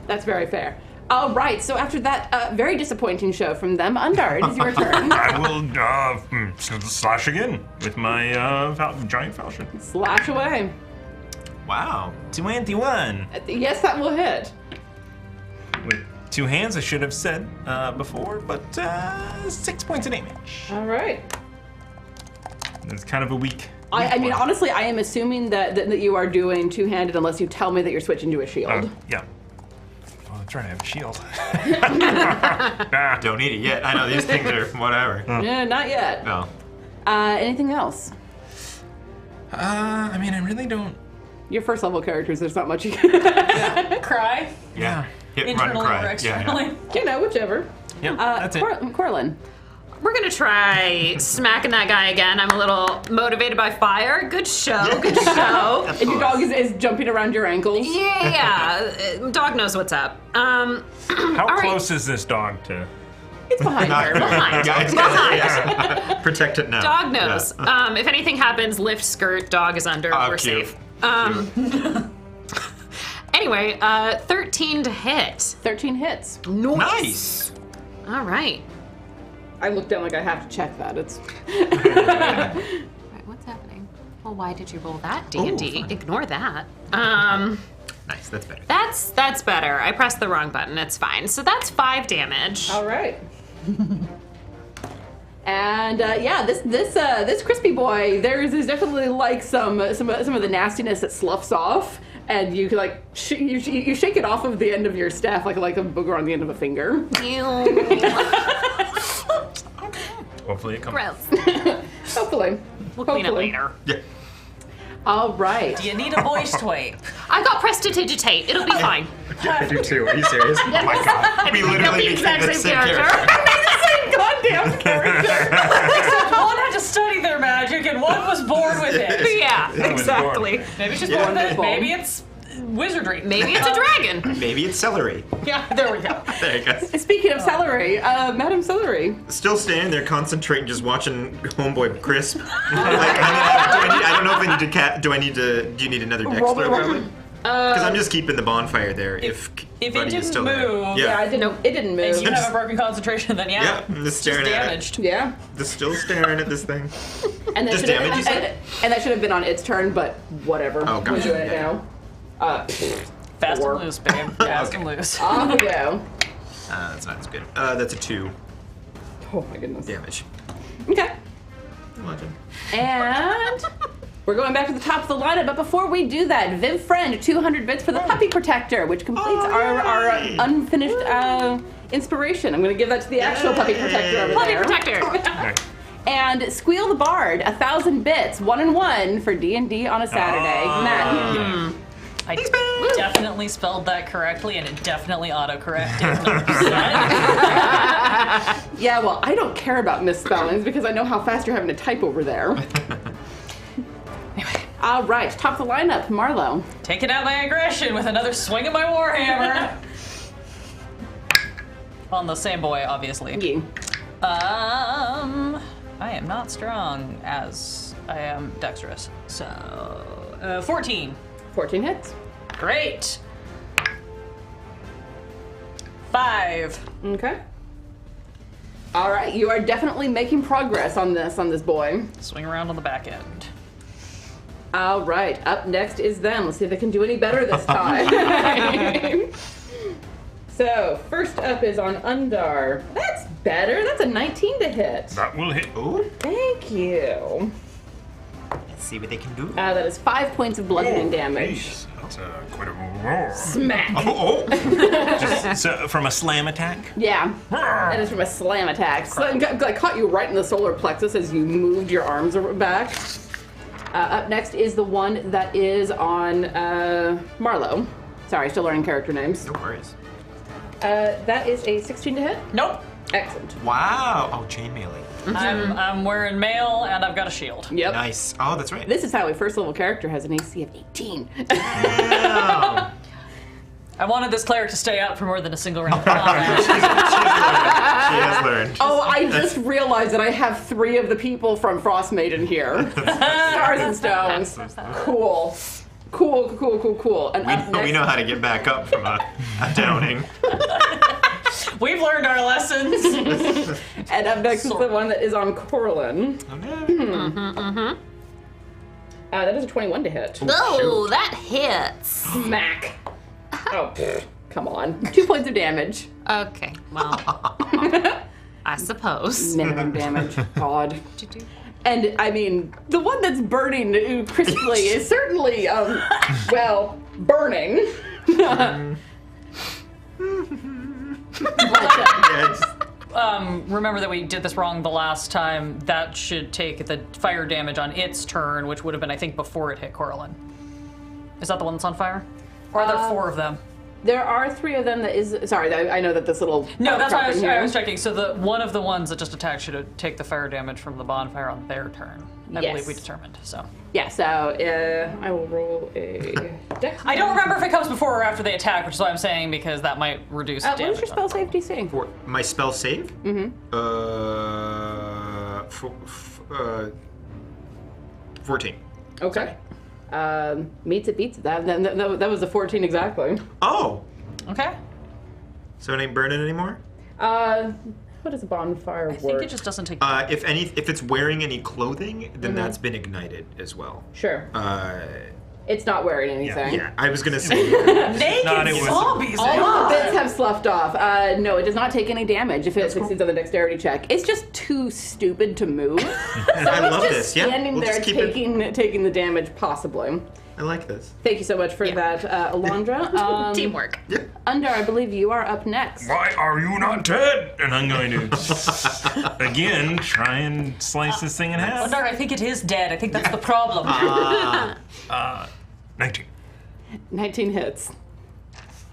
That's very fair. All right, so after that very disappointing show from them, Undar, it is your turn. I will slash again with my giant falchion. Slash away. Wow. 21. Yes, that will hit. With 2 hands, I should have said before, but 6 points of damage. All right. It's kind of a weak. I mean, one. honestly, I am assuming that you are doing two-handed unless you tell me that you're switching to a shield. Yeah. Oh, that's right, I have a shield. Don't need it yet. I know these things are whatever. Yeah, not yet. No. Anything else? I mean, I really don't. Your first level characters, there's not much you can. Cry. Yeah. Hit, run, Internally cry. or externally. You know, whichever. Yeah, that's it. Coralynn. We're gonna try smacking that guy again. I'm a little motivated by fire. Good show, good show. And your dog is jumping around your ankles. Yeah, dog knows what's up. How right. close is this dog to? It's behind her. Behind. Yeah, it's Behind. yeah. Protect it now. Dog knows. Yeah. If anything happens, lift skirt, dog is under, Oh, we're cute. safe. Anyway, 13 to hit. 13 hits. Nice. All right. I look down like I have to check that. It's Right, what's happening? Well, why did you roll that, D&D? fine. Ignore that. Nice, that's better. That's better. I pressed the wrong button. It's fine. So that's 5 damage. all right. And yeah, this crispy boy, there's definitely like some of the nastiness that sloughs off, and you like you shake it off of the end of your staff like a booger on the end of a finger. Ew. Hopefully it comes. Gross. Hopefully, We'll clean it later. Yeah. All right. You need a voice wipe. I got prestidigitate. It'll be fine. I do too. Are you serious? Oh my god. We literally the became exact the same same character. character. Goddamn character. One had to study their magic, and one was born with it. Yeah, was born. exactly. Maybe she's Yeah. born with it. Wonderful. Maybe it's wizardry. Maybe it's a dragon. Maybe it's celery. Yeah, there we go. There you go. Speaking of celery, Madam Celery. Still standing there, concentrating, just watching Homeboy crisp. I don't know if I need to. Do you need another dex Roll throw? it. Probably. Because I'm just keeping the bonfire there. If it Buddy didn't is still move, there. Yeah, it didn't move. And you have a broken concentration, then Yeah, I'm just staring at it. damaged. Yeah. Just still staring at this thing. And that Just should have damage, you said? and that should have been on its turn, but whatever. Oh, We're gotcha. doing it Yeah. Fast now. Four. and loose, babe. Fast and loose. Off we go. That's not as good. That's a 2 Oh my goodness. damage. Okay. Legend. And we're going back to the top of the lineup, but before we do that, Viv Friend, 200 bits for the Puppy Protector, which completes our yay. unfinished inspiration. I'm going to give that to the actual Puppy Protector over Puppy there. protector. Nice. And Squeal the Bard, 1,000 bits, 1 and 1 for D&D on a Saturday. Matt. I definitely spelled that correctly, and it definitely autocorrected. Yeah, well, I don't care about misspellings because I know how fast you're having to type over there. Anyway, All right, top of the lineup, Marlo. taking out my aggression with another swing of my warhammer. On the same boy, obviously. You. I am not strong as I am dexterous. So, 14. 14 hits. Great. 5. Okay. All right, you are definitely making progress on this boy. Swing around on the back end. All right, up next is them. Let's see if they can do any better this time. So, first up is on Undar. That's better. That's a 19 to hit. That will hit. Ooh. Thank you. Let's see what they can do. That is 5 points of bludgeoning damage. Jeez, that's quite a roar. Smack. Oh. Just, so, from a slam attack? Yeah, that is from a slam attack. So I caught you right in the solar plexus as you moved your arms back. Up next is the one that is on Marlo. Sorry, still learning character names. No worries. That is a 16 to hit. Nope. Excellent. Wow. Oh, chainmailing. I'm wearing mail, and I've got a shield. Yep. Nice. Oh, that's right. This is how a first level character has an AC of 18. Wow. I wanted this cleric to stay out for more than a single round of combat. She has learned. Oh, I just realized that I have 3 of the people from Frost Maiden here. Stars and Stones. Cool. Cool. And up We next, know how to get back up from a downing. We've learned our lessons. and up next is the one that is on Coralynn. Oh, no. That is a 21 to hit. Oh, that hits. Smack. Oh, come on. 2 points of damage. Okay, well, I suppose. Minimum damage. God. And I mean, the one that's burning crisply is certainly, burning. Yeah, it's- Remember that we did this wrong the last time. That should take the fire damage on its turn, which would have been, I think, before it hit Coralynn. Is that the one that's on fire? Or are there 4 of them? There are 3 of them that is. Sorry, I know that this little. No, that's why drop in I here. was checking. So the one of the ones that just attacked should take the fire damage from the bonfire on their turn. I Yes. believe we determined. So Yeah, so I will roll a dex. I don't remember if it comes before or after they attack, which is why I'm saying because that might reduce What damage. is your spell save DC? For my spell save? Mm-hmm. 14. Okay. Meets it, beats it. That was a 14 exactly. Oh, Okay. so it ain't burning anymore? What is a bonfire I think it just doesn't take. If it's wearing any clothing, then that's been ignited as well. Sure. It's not wearing anything. Yeah, I was gonna say. Naked zombies. All the bits have sloughed off. No, it does not take any damage if it succeeds on the dexterity check. It's just too stupid to move. So I love this. Yeah, standing we'll there just keep it. taking the damage, possibly. I like this. Thank you so much for that, Alondra. Teamwork. Undar, I believe you are up next. Why are you not dead? And I'm going to, again, try and slice this thing in half. Wonder, I think it is dead. I think that's the problem. 19. 19 hits.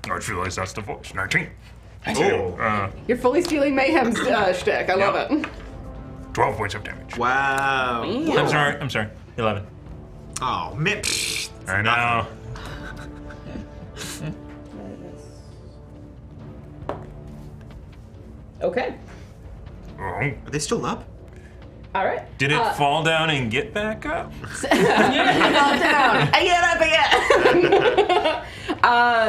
I realize that's the voice. 19. Oh. You're fully stealing Mayhem's shtick. I love it. 12 points of damage. Wow. I'm sorry. 11. Oh, man. I know. Okay. Oh. Are they still up? All right. Did it fall down and get back up? Fall down. I get up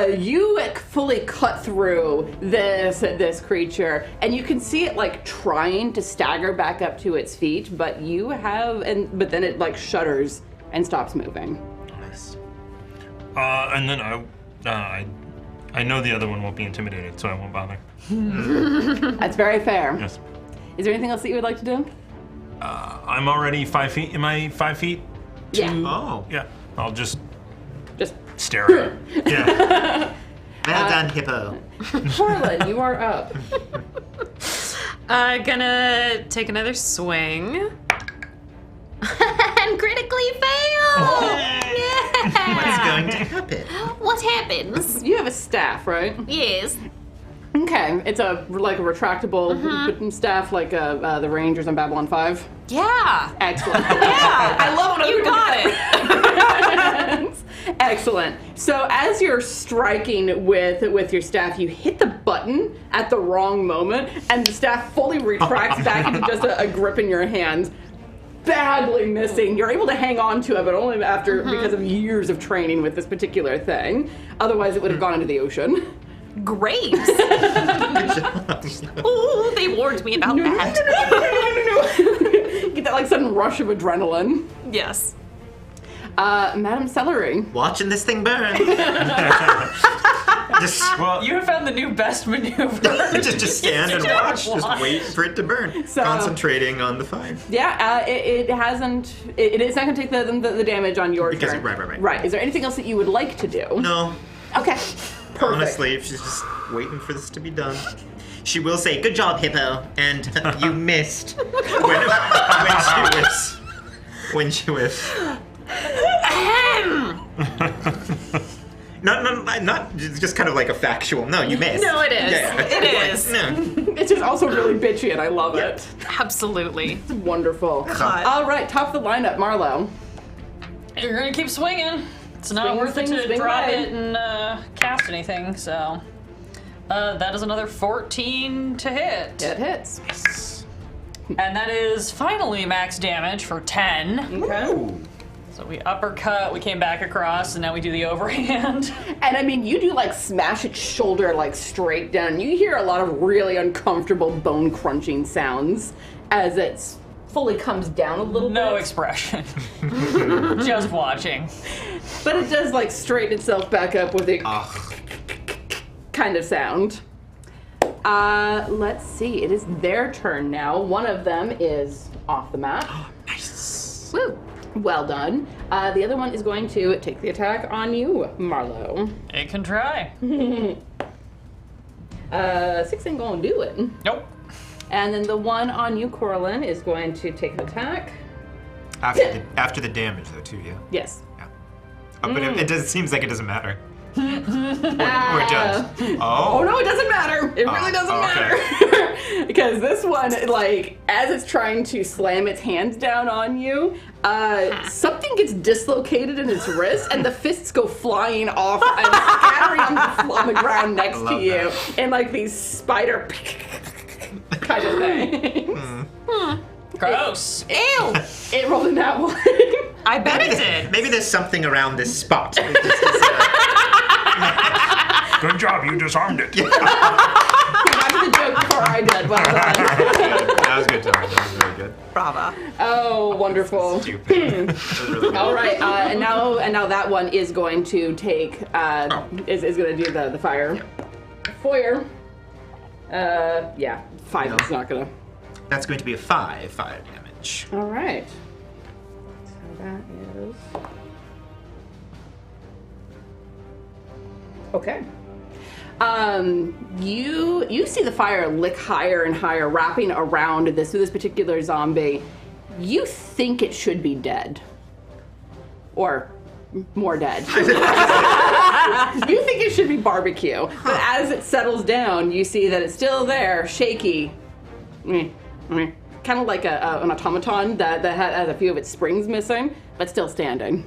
again. You fully cut through this creature, and you can see it like trying to stagger back up to its feet, but but then it like shudders and stops moving. Nice. And then I know the other one won't be intimidated, so I won't bother. That's very fair. Yes. Is there anything else that you would like to do? I'm already 5 feet. Am I 5 feet? Yeah. Oh. Yeah. I'll just Just stare at it. Yeah. Well done, Hippo. Coralynn, you are up. Gonna take another swing. And critically fail! Yeah! What's going to happen? What happens? You have a staff, right? Yes. Okay, it's a retractable staff like the Rangers on Babylon 5. Yeah. Excellent. Yeah. I love when You got it. Excellent. So as you're striking with your staff, you hit the button at the wrong moment, and the staff fully retracts back into just a grip in your hands. Badly missing. You're able to hang on to it, but only after because of years of training with this particular thing. Otherwise, it would have gone into the ocean. Great. Oh, they warned me about that. No. Get that like sudden rush of adrenaline. Yes. Madam Celery. Watching this thing burn. Well, You have found the new best maneuver. just stand and watch. Just wait for it to burn. So- Concentrating on the fire. Yeah, it hasn't. It is not going to take the damage on your Because- turn. right. Right. Is there anything else that you would like to do? No. Okay. Perfect. Honestly, if she's just waiting for this to be done. She will say, "Good job, Hippo," and you missed when she was. Not just kind of like a factual. No, you missed. No, it is. Yeah. It is. No. It's just also really bitchy, and I love it. Absolutely. It's wonderful. God. All right, top of the lineup, Marlo. You're gonna keep swinging. It's not Swing, worth it swing, to swing drop away. it and cast anything, so. That is another 14 to hit. It hits. And that is finally max damage for 10. Okay. So we uppercut, we came back across, and now we do the overhand. And I mean, you do like smash its shoulder like straight down. You hear a lot of really uncomfortable bone crunching sounds as it fully comes down a little No bit. expression. Just watching. But it does like straighten itself back up with a kind of sound. Let's see. It is their turn now. One of them is off the map. Nice. Woo. Well done. The other one is going to take the attack on you, Marlo. It can try. 6 ain't gonna do it. Nope. And then the one on you, Coralynn, is going to take an attack. After the damage, though, too. Yeah. Yes. Yeah. But it seems like it doesn't matter. Or it does. Oh no, it doesn't matter. It really doesn't matter. Because this one, like, as it's trying to slam its hands down on you, something gets dislocated in its wrist, and the fists go flying off and scattering on the ground next to you, that. and like these spider kind of things. Gross. Ew. It rolled in that one. I bet it did. Maybe there's something around this spot. good job, you disarmed it. That's the joke, I did. Well done. That was good, Tony. That was very good. Brava. Oh, wonderful. Stupid. That was really good. All right, and now that one is going to take is going to do the fire. Foyer. Yeah, 5 No. is not gonna. That's going to be a 5 fire damage. All right. So that is. Okay. You see the fire lick higher and higher, wrapping around this particular zombie. You think it should be dead, or more dead. You think it should be barbecue, but as it settles down, you see that it's still there, shaky, kind of like an automaton that has a few of its springs missing, but still standing.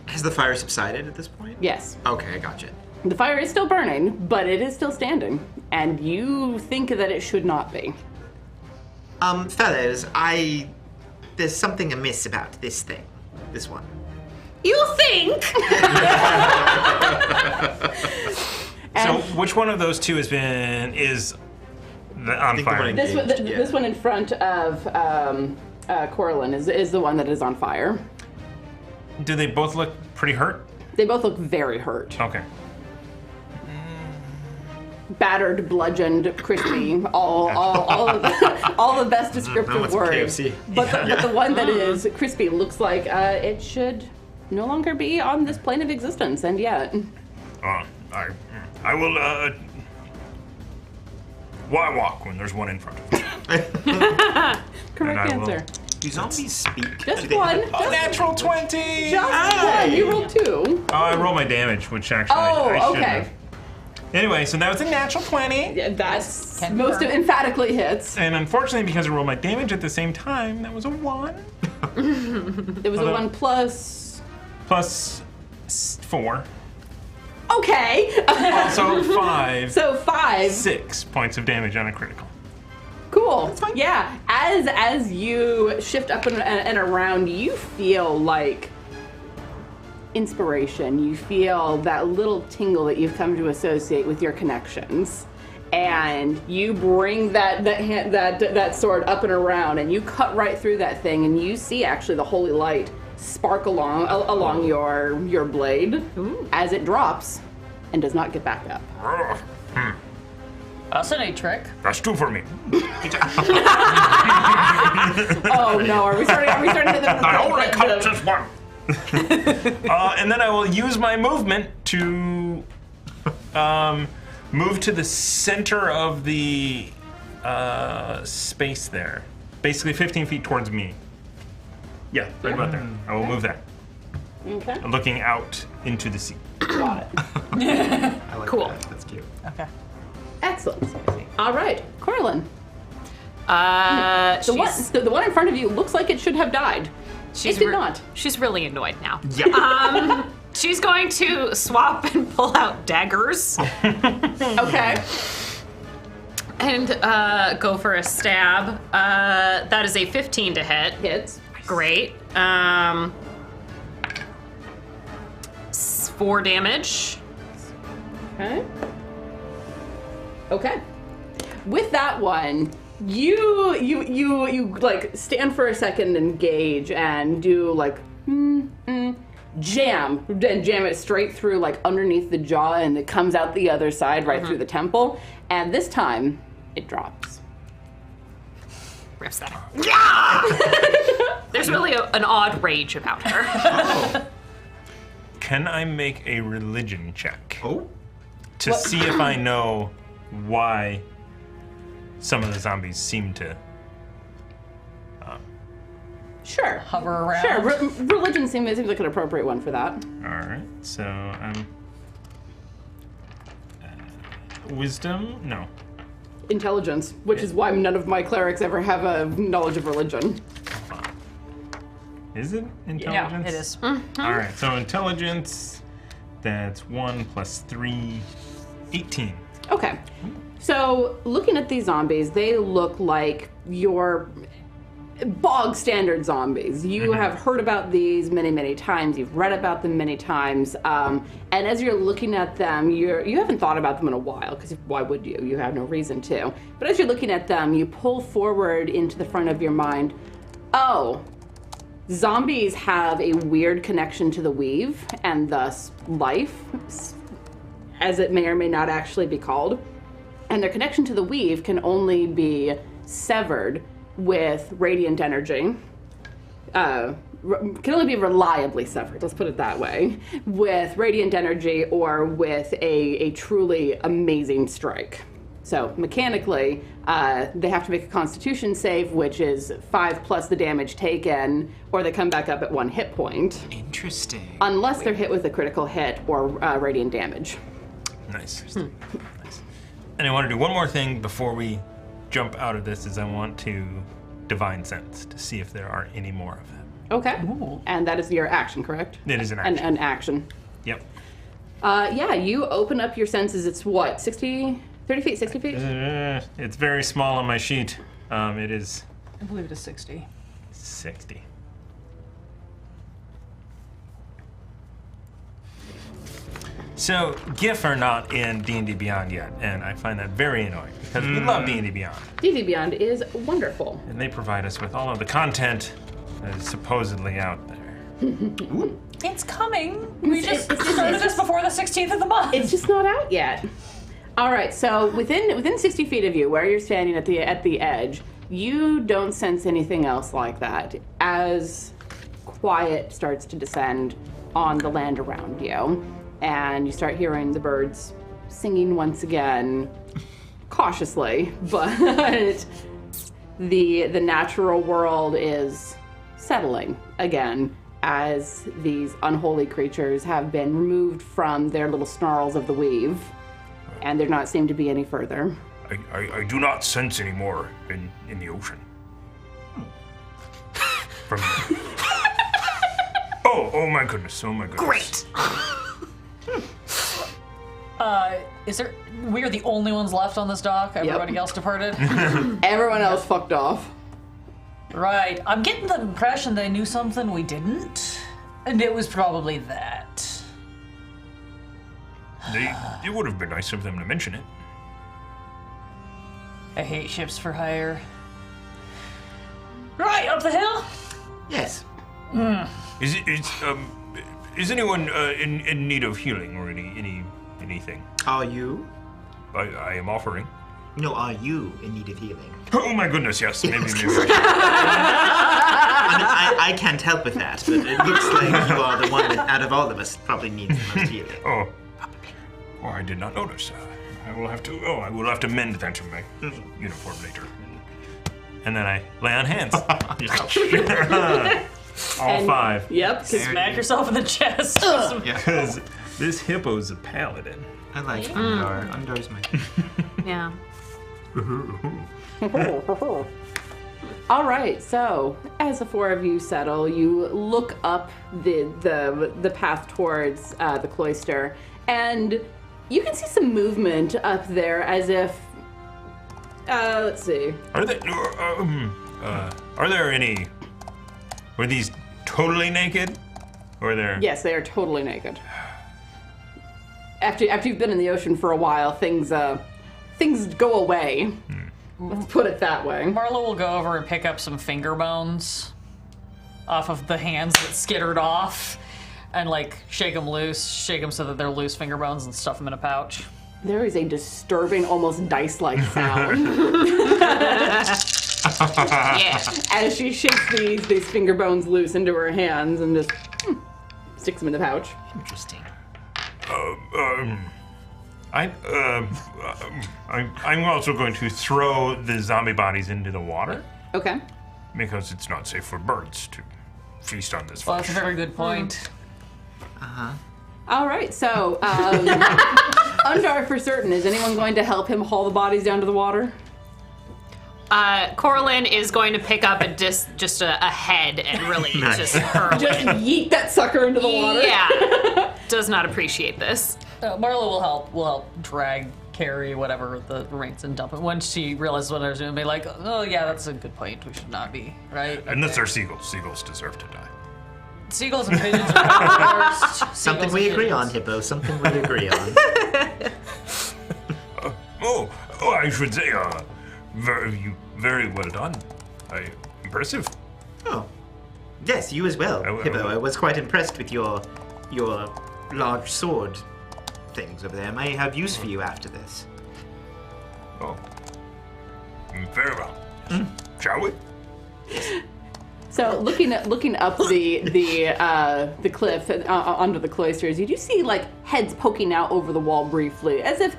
Has the fire subsided at this point? Yes. Okay, I gotcha. The fire is still burning, but it is still standing, and you think that it should not be. Fellows, there's something amiss about this thing. This one. You think? So which one of those two is on think the fire? one in- This one, Engaged, yeah. this one in front of Coralynn is the one that is on fire. Do they both look pretty hurt? They both look very hurt. Okay. Battered, bludgeoned, crispy, all the best descriptive it's words. KFC. But the one that is crispy looks like it should no longer be on this plane of existence, and yet. I will. Why walk when there's one in front of me? Correct I will- answer. Do zombies speak? Just Do they- one. Oh, natural 20! Just one. You rolled 2. Oh, I roll my damage, which actually I Oh, shouldn't okay. have. Anyway, so that was a natural 20. Yeah, that's Can most confirm. emphatically hits. And unfortunately, because I rolled my damage at the same time, that was a 1. It was a Although- 1 plus. Plus 4. Okay. Also 5. So 5. 6 points of damage on a critical. Cool. That's fine. Yeah. As you shift up and around, you feel like inspiration. You feel that little tingle that you've come to associate with your connections, and you bring that sword up and around, and you cut right through that thing, and you see actually the holy light spark along your blade as it drops and does not get back up. That's an 8 trick. That's 2 for me. Oh no! Are we starting to hit them? I only cut just 1. And then I will use my movement to move to the center of the space there. Basically 15 feet towards me. Yeah, right about there. I will move that. Okay. Looking out into the sea. Got it. I like Cool. that. That's cute. Okay. Excellent. All right, Coralynn. She's The one in front of you looks like it should have died. It did not. She's really annoyed now. Yeah. She's going to swap and pull out daggers Okay. and go for a stab. That is a 15 to hit. Hits. Great. 4 damage. Okay. Okay. With that one, you like stand for a second and gauge and do like jam it straight through like underneath the jaw, and it comes out the other side right through the temple, and this time it drops. Rips that. There's really an odd rage about her. Can I make a religion check Oh. to see if I know why some of the zombies seem to? Sure. Hover around. Sure. Religion seems like an appropriate one for that. All right, so wisdom? No. Intelligence, which is why none of my clerics ever have a knowledge of religion. Is it intelligence? Yeah, it is. All right, so intelligence, that's 1 plus 3, 18. Okay. So, looking at these zombies, they look like your bog standard zombies. You have heard about these many, many times. You've read about them many times. And as you're looking at them, you haven't thought about them in a while, because why would you? You have no reason to. But as you're looking at them, you pull forward into the front of your mind, oh, zombies have a weird connection to the weave, and thus life, as it may or may not actually be called. And their connection to the weave can only be severed with radiant energy. Can only be reliably severed, let's put it that way, with radiant energy or with a truly amazing strike. So mechanically, they have to make a constitution save, which is 5 plus the damage taken, or they come back up at 1 hit point. Interesting. Unless they're hit with a critical hit or radiant damage. Nice. Nice. And I want to do one more thing before we jump out of this, is I want to divine sense to see if there are any more of them. Okay. Ooh. And that is your action, correct? It is an action. An action. Yep. Yeah, you open up your senses. It's what, 30 feet, 60 feet? It's very small on my sheet. It is... I believe it is 60. 60. So, GIF are not in D&D Beyond yet, and I find that very annoying, because we love D&D Beyond. D&D Beyond is wonderful. And they provide us with all of the content that is supposedly out there. It's coming. We just started this before the 16th of the month. It's just not out yet. All right, so within 60 feet of you, where you're standing at the edge, you don't sense anything else like that. As quiet starts to descend on the land around you, and you start hearing the birds singing once again, cautiously, but the natural world is settling again as these unholy creatures have been removed from their little snarls of the weave, and there not seem to be any further. I do not sense any more in the ocean. From oh my goodness, oh my goodness. Great. We are the only ones left on this dock? Everybody else departed? Everyone else fucked off. Right. I'm getting the impression they knew something we didn't, and it was probably that. It would have been nice of them to mention it. I hate ships for hire. Right, up the hill? Yes. Is anyone in need of healing or anything? Are you? I am offering. No, are you in need of healing? Oh my goodness, yes. Maybe. I can't help with that, but it looks like you are the one that, out of all of us, probably needs the most healing. Oh, I did not notice. I will have to mend that in my uniform later. And then I lay on hands. All 5. Yep. Smack yourself in the chest. Because this hippo's a paladin. I like Undar. Undar's my... Yeah. All right, so as the 4 of you settle, you look up the path towards the cloister, and you can see some movement up there, as if let's see. Are there any? Were these totally naked? Or they're... Yes, they are totally naked. After you've been in the ocean for a while, things go away. Let's put it that way. Marlo will go over and pick up some finger bones off of the hands that skittered off, and shake them so that they're loose finger bones, and stuff them in a pouch. There is a disturbing, almost dice-like sound. Yeah. As she shakes these finger bones loose into her hands and just sticks them in the pouch. Interesting. I'm also going to throw the zombie bodies into the water Okay. because it's not safe for birds to feast on this Well, fish. that's a very good point. All right, so Undar for certain. Is anyone going to help him haul the bodies down to the water? Coralynn is going to pick up just a head and really just hurl Just it. yeet that sucker into the water. Yeah. Does not appreciate this. Marlo will help drag carry whatever the reins and dump it. When she realizes what I was doing, be like, oh yeah, that's a good point. We should not be, right? Unless they're seagulls. Seagulls deserve to die. Seagulls and pigeons are the worst. Something Seagulls we and agree on, pigeons. Hippo. Something we agree on. I should say, very well done. Impressive. Oh, yes, you as well, Hippo. I was quite impressed with your large sword things over there. May I have use for you after this? Oh, very well. Shall we? So looking up the cliff onto the cloisters, you do see like heads poking out over the wall briefly, as if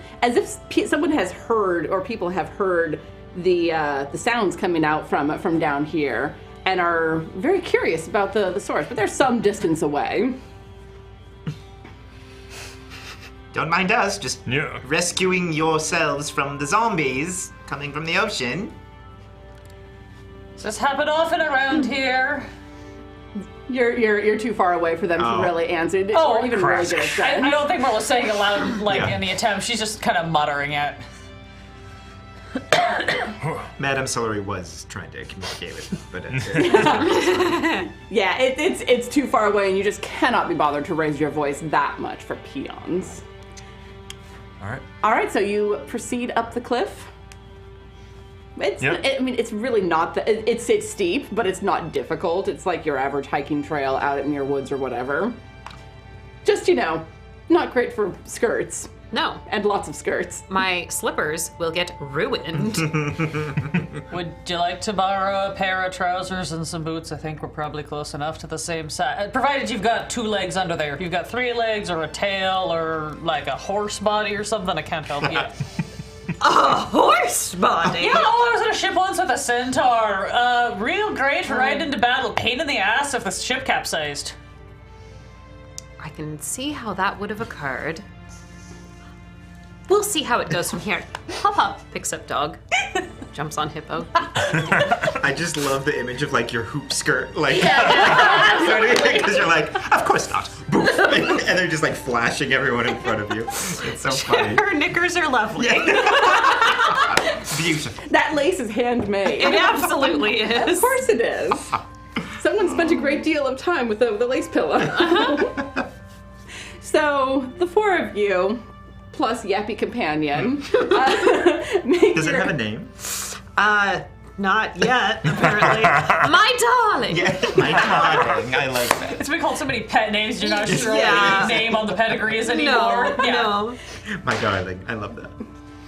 someone has heard or people have heard the sounds coming out from down here and are very curious about the source, but they're some distance away. Don't mind us, just Yeah. rescuing yourselves from the zombies coming from the ocean. Does this happen often around here? You're too far away for them to really answer or even really get a I sense. don't think Merla's saying it loud, like Yeah. in the attempt. She's just kind of muttering it. Madame Celery was trying to communicate with him, but Yeah, it's too far away, and you just cannot be bothered to raise your voice that much for peons. All right, so you proceed up the cliff. It's really not it's steep, but it's not difficult. It's like your average hiking trail out in your woods or whatever. Just, not great for skirts. No, And lots of skirts. my slippers will get ruined. Would you like to borrow a pair of trousers and some boots? I think we're probably close enough to the same size. Provided you've got 2 legs under there. If you've got 3 legs or a tail or like a horse body or something, I can't help you. A horse body? Yeah, I was on a ship once with a centaur. Real great for riding into battle. Pain in the ass if the ship capsized. I can see how that would have occurred. We'll see how it goes from here. Hop hop, picks up dog, jumps on hippo. I just love the image of like your hoop skirt, like because you're like, of course not, Boof. And they're just like flashing everyone in front of you. It's so funny. Her knickers are lovely. Beautiful. That lace is handmade. It absolutely is. Of course it is. Someone spent a great deal of time with the lace pillow. So, the 4 of you, plus Yappy Companion, Does it have a name? Not yet, apparently. My darling. Yeah, my darling. I like that. It's been called so many pet names, you're not sure Yeah. what name on the pedigrees anymore. No. My darling. I love that.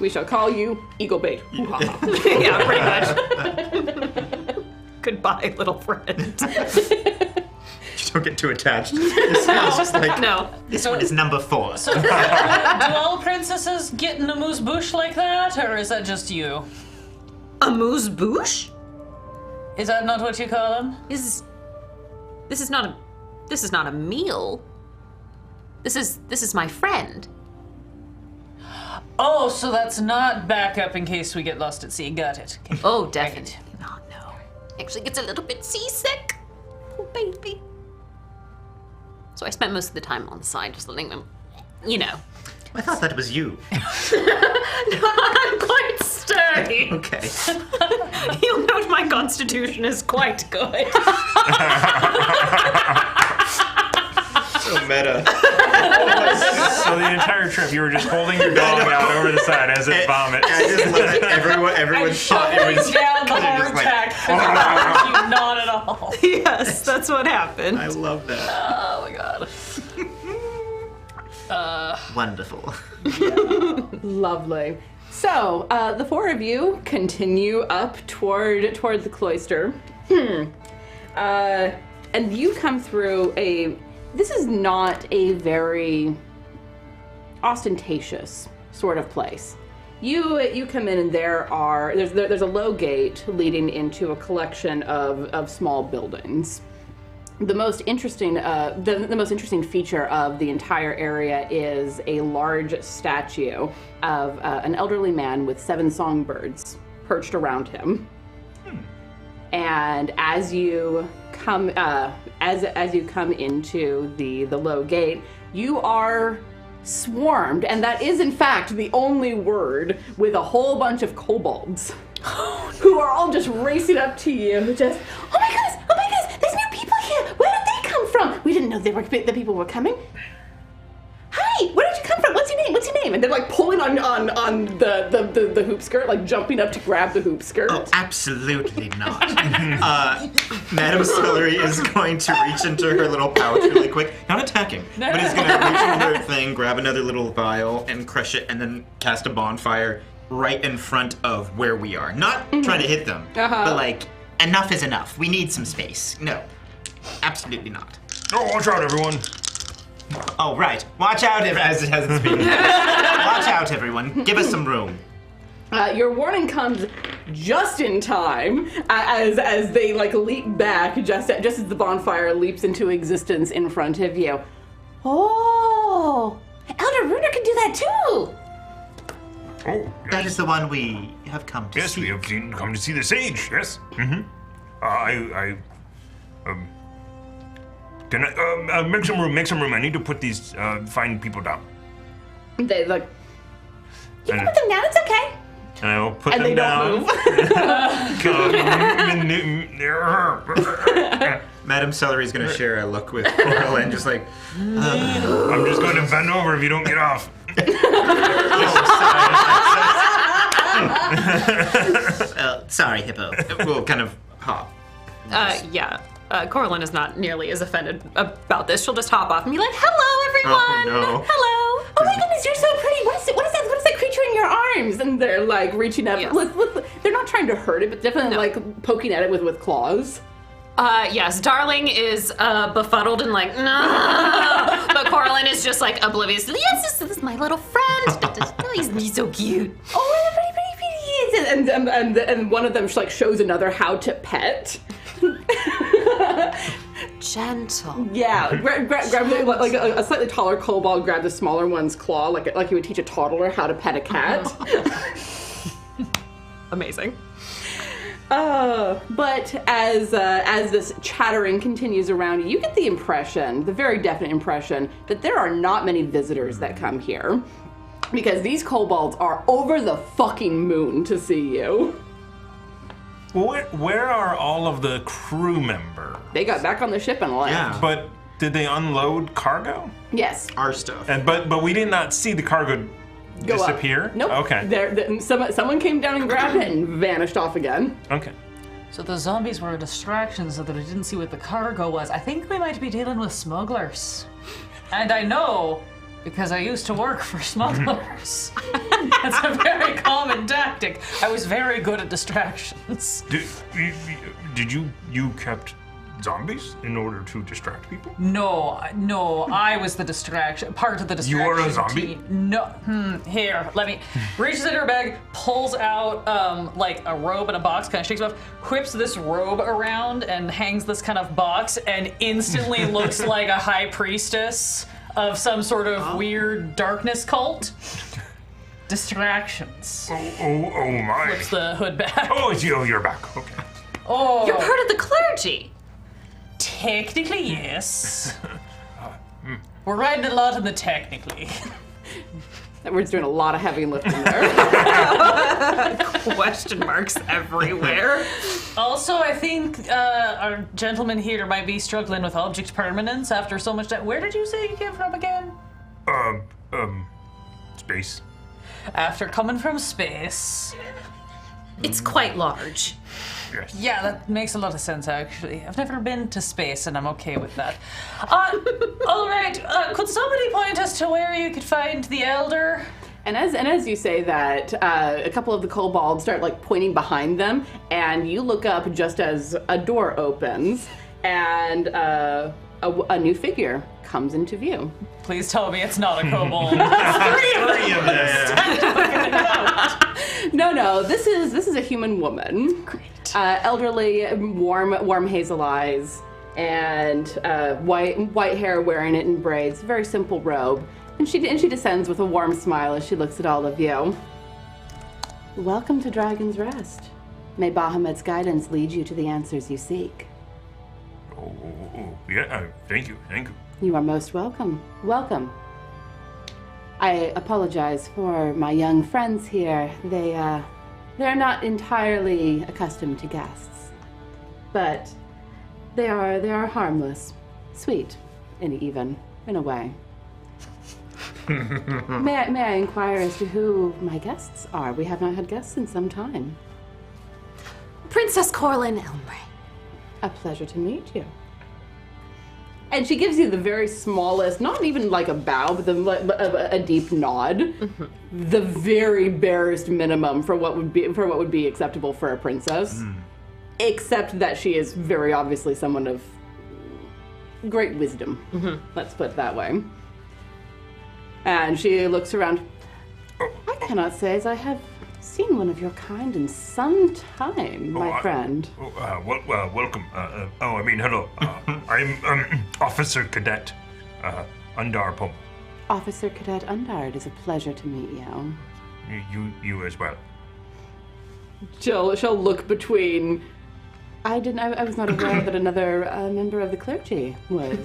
we shall call you Eagle Bait. Hoo-ha-ha. Yeah, pretty much. Goodbye, little friend. Just don't get too attached. It's just like, No. this one is number 4. So, do all princesses get in a moose bush like that, or is that just you? A moose bouche? Is that not what you call them? This is not a meal. This is my friend. Oh, so that's not backup in case we get lost at sea. Got it. Okay. Oh, definitely not. No. Actually gets a little bit seasick. Oh, baby. So I spent most of the time on the side just letting them, I thought that was you. I'm quite sturdy. Okay. You'll note my constitution is quite good. So meta. So the entire trip, you were just holding your dog out over the side as it vomits. I just love it. Everyone thought it was down the they're just like, hardtack. You not at all. Yes, that's what happened. I love that. Oh my god. Wonderful. Lovely. So, the 4 of you continue up toward the cloister. And you come through this is not a very ostentatious sort of place. You come in and there's a low gate leading into a collection of small buildings. The most interesting feature of the entire area is a large statue of an elderly man with 7 songbirds perched around him. And as you come into the low gate, you are swarmed, and that is in fact the only word, with a whole bunch of kobolds who are all just racing up to you. Just, oh my goodness, there's new people here. Where did they come from? We didn't know the people were coming. Hi, where did you come from? What's your name? And they're like pulling on the hoop skirt, like jumping up to grab the hoop skirt. Oh, absolutely not. Madame Celery is going to reach into her little pouch really quick. Not attacking, but is going to reach into her thing, grab another little vial, and crush it, and then cast a bonfire right in front of where we are. Not trying to hit them, but like, enough is enough. We need some space. No, absolutely not. Oh, watch out, everyone. Oh, right. Watch out, as it hasn't been. Watch out, everyone. Give us some room. Your warning comes just in time as they like leap back just as the bonfire leaps into existence in front of you. Oh, Elder Runa can do that too. Oh, That is the one we have come to yes, see. we have come to see the sage. Yes. Can I make some room? Make some room. I need to put these fine people down. They like, you And- can put them down. It's okay. And I will put And them they down. don't move. Madame Celery is going to share a look with Coralynn, just like, I'm just going to bend over if you don't get off. Sorry, Hippo. we'll kind of hop. Yeah. Coralynn is not nearly as offended about this. She'll just hop off and be like, hello, everyone. Oh, no. Hello. Oh my goodness, you're so pretty. What is that creature in your arms? And they're like reaching up. Yes. They're not trying to hurt it, but definitely like poking at it with claws. Yes, Darling is befuddled and like, no. But Coralynn is just like oblivious. Yes, this is my little friend. He's so cute. Oh, pretty. And one of them like shows another how to pet. Gentle. Yeah, grab like a slightly taller kobold. Grab the smaller one's claw, like you would teach a toddler how to pet a cat. Amazing. But as this chattering continues around you get the impression, the very definite impression, that there are not many visitors that come here. Because these kobolds are over the fucking moon to see you. Where are all of the crew members? They got back on the ship and left. Yeah. But did they unload cargo? Yes. Our stuff. But we did not see the cargo Go up. disappear? Nope. Okay. Someone came down and grabbed it and vanished off again. Okay. So the zombies were a distraction so that I didn't see what the cargo was. I think we might be dealing with smugglers. And I know because I used to work for smugglers. That's a very common tactic. I was very good at distractions. Did you kept zombies in order to distract people? No, I was the distraction, part of the distraction. You are a zombie? team. No, here, let me, reaches into her bag, pulls out like a robe and a box, kind of shakes it off, whips this robe around and hangs this kind of box and instantly looks like a high priestess of some sort of weird darkness cult. Distractions. Oh my. Flips the hood back. Oh, you're back. Okay. Oh, You're part of the clergy. technically, yes. We're riding a lot in the technically. That word's doing a lot of heavy lifting there. Question marks everywhere. Also, I think our gentleman here might be struggling with object permanence after so much time. Where did you say you came from again? Space. After coming from space. It's quite large. Yes. Yeah, that makes a lot of sense, actually. I've never been to space, and I'm okay with that. All right, could somebody point us to where you could find the Elder? And as you say that, a couple of the kobolds start like pointing behind them, and you look up just as a door opens, and a new figure comes into view. Please tell me it's not a kobold. Three of them. No, this is a human woman. Great. Elderly, warm hazel eyes, and white hair, wearing it in braids. Very simple robe, and she descends with a warm smile as she looks at all of you. Welcome to Dragon's Rest. May Bahamut's guidance lead you to the answers you seek. Oh, yeah. Thank you. You are most welcome. Welcome. I apologize for my young friends here. They're not entirely accustomed to guests, but they are harmless, sweet, and even in a way. May I inquire as to who my guests are? We have not had guests in some time. Princess Coralynn Elmray. A pleasure to meet you. And she gives you the very smallest, not even like a bow, but a deep nod. Mm-hmm. The very barest minimum for what would be acceptable for a princess. Mm. Except that she is very obviously someone of great wisdom. Mm-hmm. Let's put it that way. And she looks around. I cannot say as I have seen one of your kind in some time, my friend. Welcome. Hello. I'm Officer Cadet Undar Pum. Officer Cadet Undar, it is a pleasure to meet you. You as well. She'll look between. I was not aware that another member of the clergy was.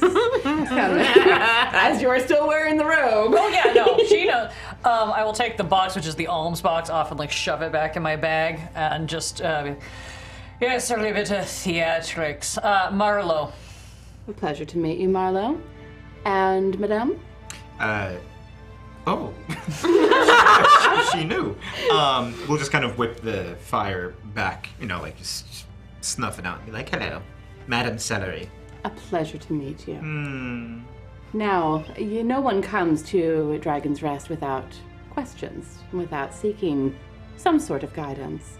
As you are still wearing the robe. Oh yeah, no, she knows. I will take the box, which is the alms box, off and like shove it back in my bag, and just yes, certainly a bit of theatrics. Marlo. A pleasure to meet you, Marlo. And Madame? Oh. she knew. We'll just kind of whip the fire back, just snuff it out and be like, hello, Madame Celery. A pleasure to meet you. Now, no one comes to Dragon's Rest without questions, without seeking some sort of guidance.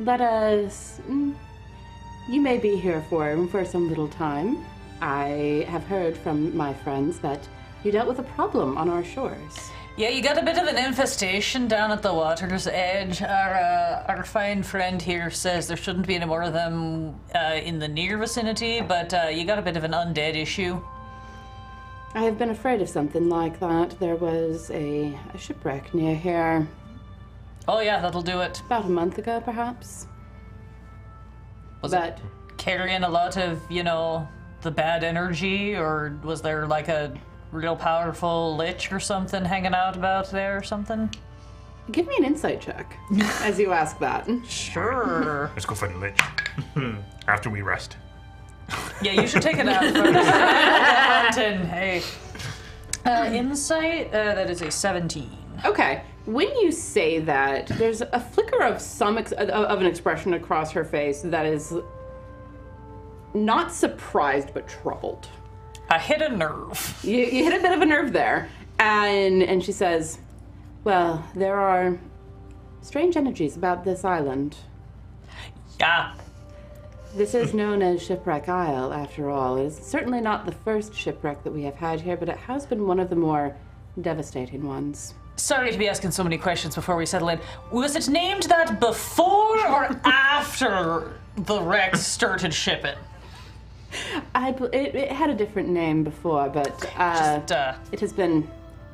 Let us... You may be here for some little time. I have heard from my friends that you dealt with a problem on our shores. Yeah, you got a bit of an infestation down at the water's edge. Our fine friend here says there shouldn't be any more of them in the near vicinity, but you got a bit of an undead issue. I have been afraid of something like that. There was a shipwreck near here. Oh yeah, that'll do it. About a month ago, perhaps. Was it carrying a lot of, the bad energy, or was there like a real powerful lich or something hanging out about there or something? Give me an insight check as you ask that. Sure. Let's go find the lich. After we rest. Yeah, you should take it out first. Hey. Insight, that is a 17. Okay. When you say that, there's a flicker of of an expression across her face that is not surprised but troubled. I hit a nerve. You hit a bit of a nerve there. And she says, well, there are strange energies about this island. Yeah. This is known as Shipwreck Isle, after all. It is certainly not the first shipwreck that we have had here, but it has been one of the more devastating ones. Sorry to be asking so many questions before we settle in. Was it named that before or after the wreck started shipping? It had a different name before, but it has been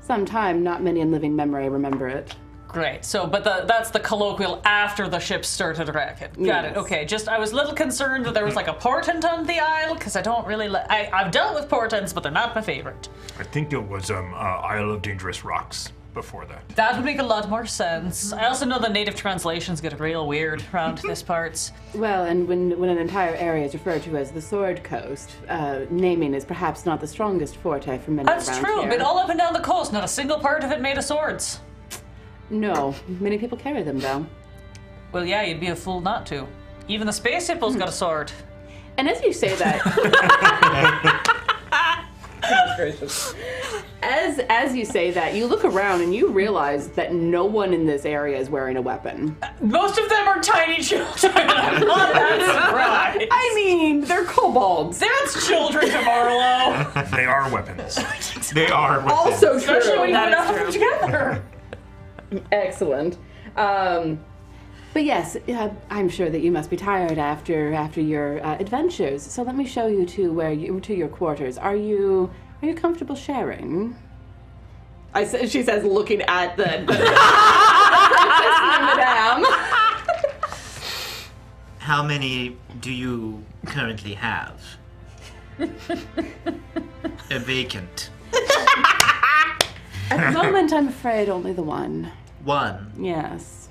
some time. Not many in living memory remember it. Great. So, but that's the colloquial after the ship started wrecking. Got it. Okay. I was a little concerned that there was like a portent on the isle, because I don't really I've dealt with portents, but they're not my favorite. I think it was Isle of Dangerous Rocks before that. That would make a lot more sense. I also know the native translations get real weird around this parts. Well, and when an entire area is referred to as the Sword Coast, naming is perhaps not the strongest forte for many around here. That's true. But all up and down the coast, not a single part of it made of swords. No, many people carry them though. Well, yeah, you'd be a fool not to. Even the space hippos got a sword. And as you say that, as you say that, you look around and you realize that no one in this area is wearing a weapon. Most of them are tiny children. I'm not that surprised. I mean, they're kobolds. That's children to Marlo. They are weapons. They are weapons. Also true. Especially when you put That enough is of them true. together. Excellent. But yes, I'm sure that you must be tired after your adventures. So let me show you to your quarters. Are you comfortable sharing? She says, looking at the Madame. How many do you currently have? A vacant. At the moment, I'm afraid only the one. One. Yes.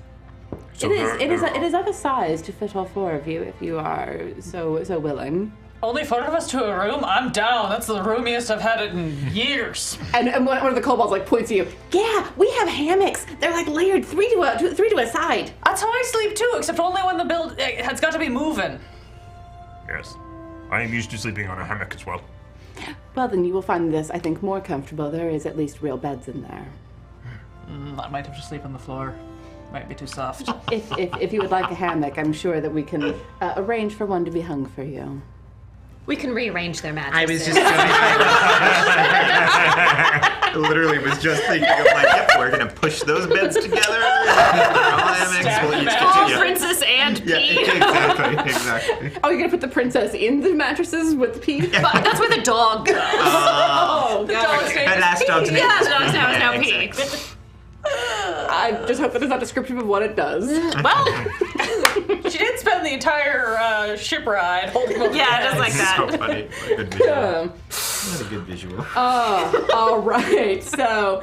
So It is of a size to fit all four of you if you are so willing. Only 4 of us to a room? I'm down. That's the roomiest I've had it in years. And one of the kobolds like points at you. Yeah, we have hammocks. They're like layered three to a side. That's how I sleep too, except only when the build it's got to be moving. Yes. I am used to sleeping on a hammock as well. Well, then you will find this, I think, more comfortable. There is at least real beds in there. I might have to sleep on the floor. Might be too soft. If you would like a hammock, I'm sure that we can arrange for one to be hung for you. We can rearrange their mattresses. I was just literally was just thinking of like, yep, we're gonna push those beds together. Oh, Princess and Pea. Exactly. Oh, you're gonna put the princess in the mattresses with the pea? But that's where the dog goes. Oh, God. That last dog's name. Yeah, the dog's now is now Pea. Exactly. I just hope that it's not descriptive of what it does. Well, She did spend the entire ship ride holding over yeah, the just like that. So funny. What a good visual. What a good visual. All right. So,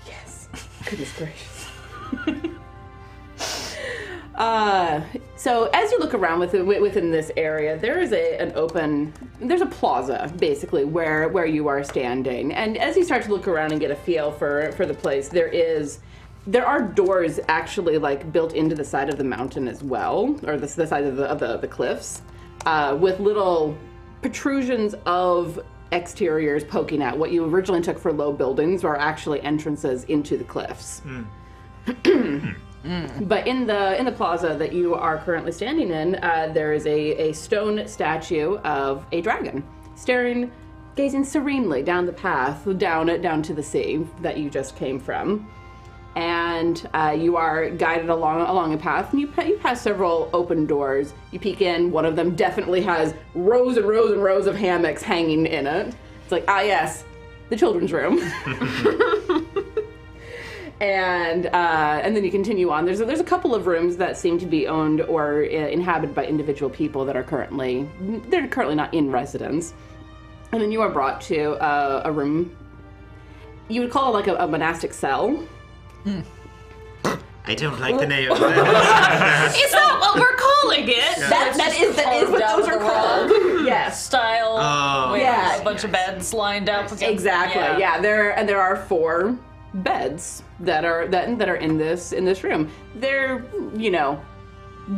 yes. Goodness gracious. So as you look around within this area, there is there's a plaza basically where you are standing, and as you start to look around and get a feel for the place, there are doors actually like built into the side of the mountain as well, or the side of the cliffs, with little protrusions of exteriors poking out. What you originally took for low buildings are actually entrances into the cliffs. But in the plaza that you are currently standing in, there is a stone statue of a dragon, gazing serenely down the path, down to the sea that you just came from. And you are guided along a path, and you pass several open doors. You peek in. One of them definitely has rows and rows and rows of hammocks hanging in it. It's like, yes, the children's room. And then you continue on. There's a couple of rooms that seem to be owned or inhabited by individual people that are currently not in residence. And then you are brought to a room. You would call it like a monastic cell. I don't like the name of that. Is that what we're calling it? That is what those are called. Yes. Style. With Yeah. a bunch of beds lined up. Against, Exactly. Yeah. There are 4 beds that are in this room. They're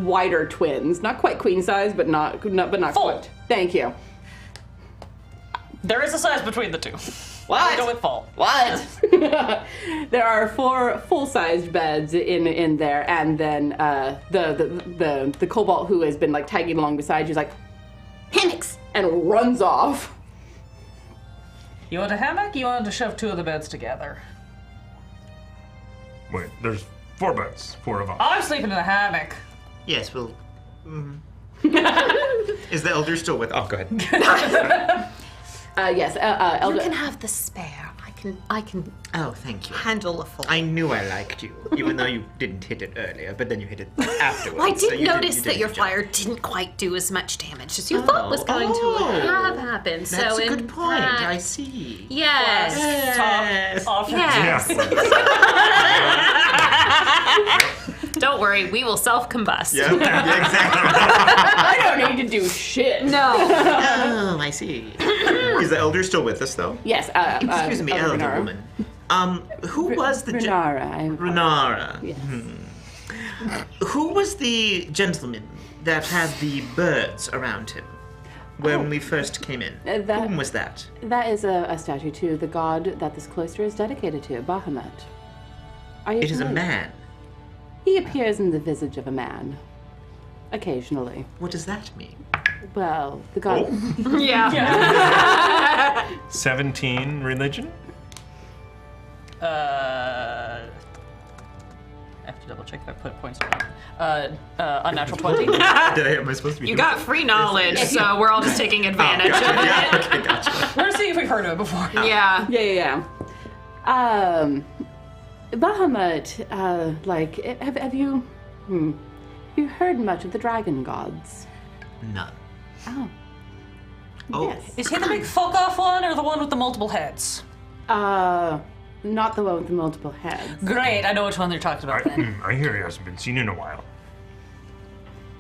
wider twins, not quite queen size, but not Full. quite. Thank you. There is a size between the two. What? Go with full. What? There are 4 full-sized beds in there, and then the kobold who has been like tagging along beside you is like, hammocks, and runs off. You want a hammock? You wanted to shove 2 of the beds together. Wait, there's 4 beds, 4 of us. I'm sleeping in a hammock. Yes, well. Is the elder still with? Oh, go ahead. Yes, Elder. You can have the spare. I can Oh, thank you. handle a full. I knew I liked you, even though you didn't hit it earlier, but then you hit it afterwards. I so did you notice you that did your a good job. fire didn't quite do as much damage as you thought was going to have happened. That's so a in good point. fact- I see. Yes. Top off. Yes. Yeah. Don't worry, we will self-combust. Yeah, exactly. I don't need to do shit. No. Oh, I see. Is the elder still with us, though? Yes. Excuse me, elder Renara. woman. Who was the Renara. Renara? Yes. Who was the gentleman that had the birds around him when we first came in? that- Whom was that? That is a statue to the god that this cloister is dedicated to, Bahamut. Are you It is a familiar? man. He appears in the visage of a man. Occasionally. What does that mean? Well, the god. Yeah. 17 religion? I have to double check if I put points on. Unnatural 20. Am I supposed to be You doing got free knowledge, so we're all just taking advantage of it. Yeah, okay, gotcha. We're seeing if we've heard of it before. Yeah. Yeah. Bahamut, have you heard much of the dragon gods? None. Oh. Oh. Yes. Is he the big fuck off one or the one with the multiple heads? Not the one with the multiple heads. Great, I know which one they're talking about then. I hear he hasn't been seen in a while.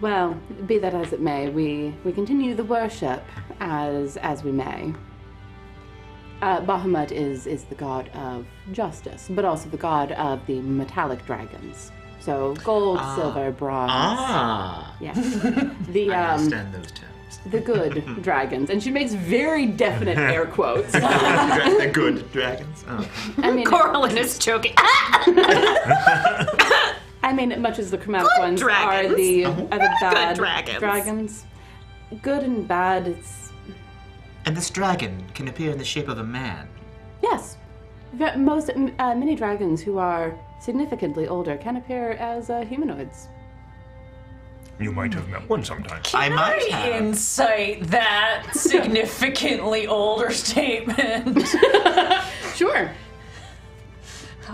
Well, be that as it may, we continue the worship as we may. Bahamut is the god of justice, but also the god of the metallic dragons. So gold, silver, bronze. Ah. Yes. The I understand those terms. the good dragons, and she makes very definite air quotes. The good dragons. Oh. I mean, Coralynn is choking. I mean, much as the chromatic Good ones dragons. are the bad dragons. dragons. Good and bad. It's And this dragon can appear in the shape of a man. yes. Many dragons who are significantly older can appear as humanoids. You might have met one sometime. I might have. Incite that significantly older statement. Sure.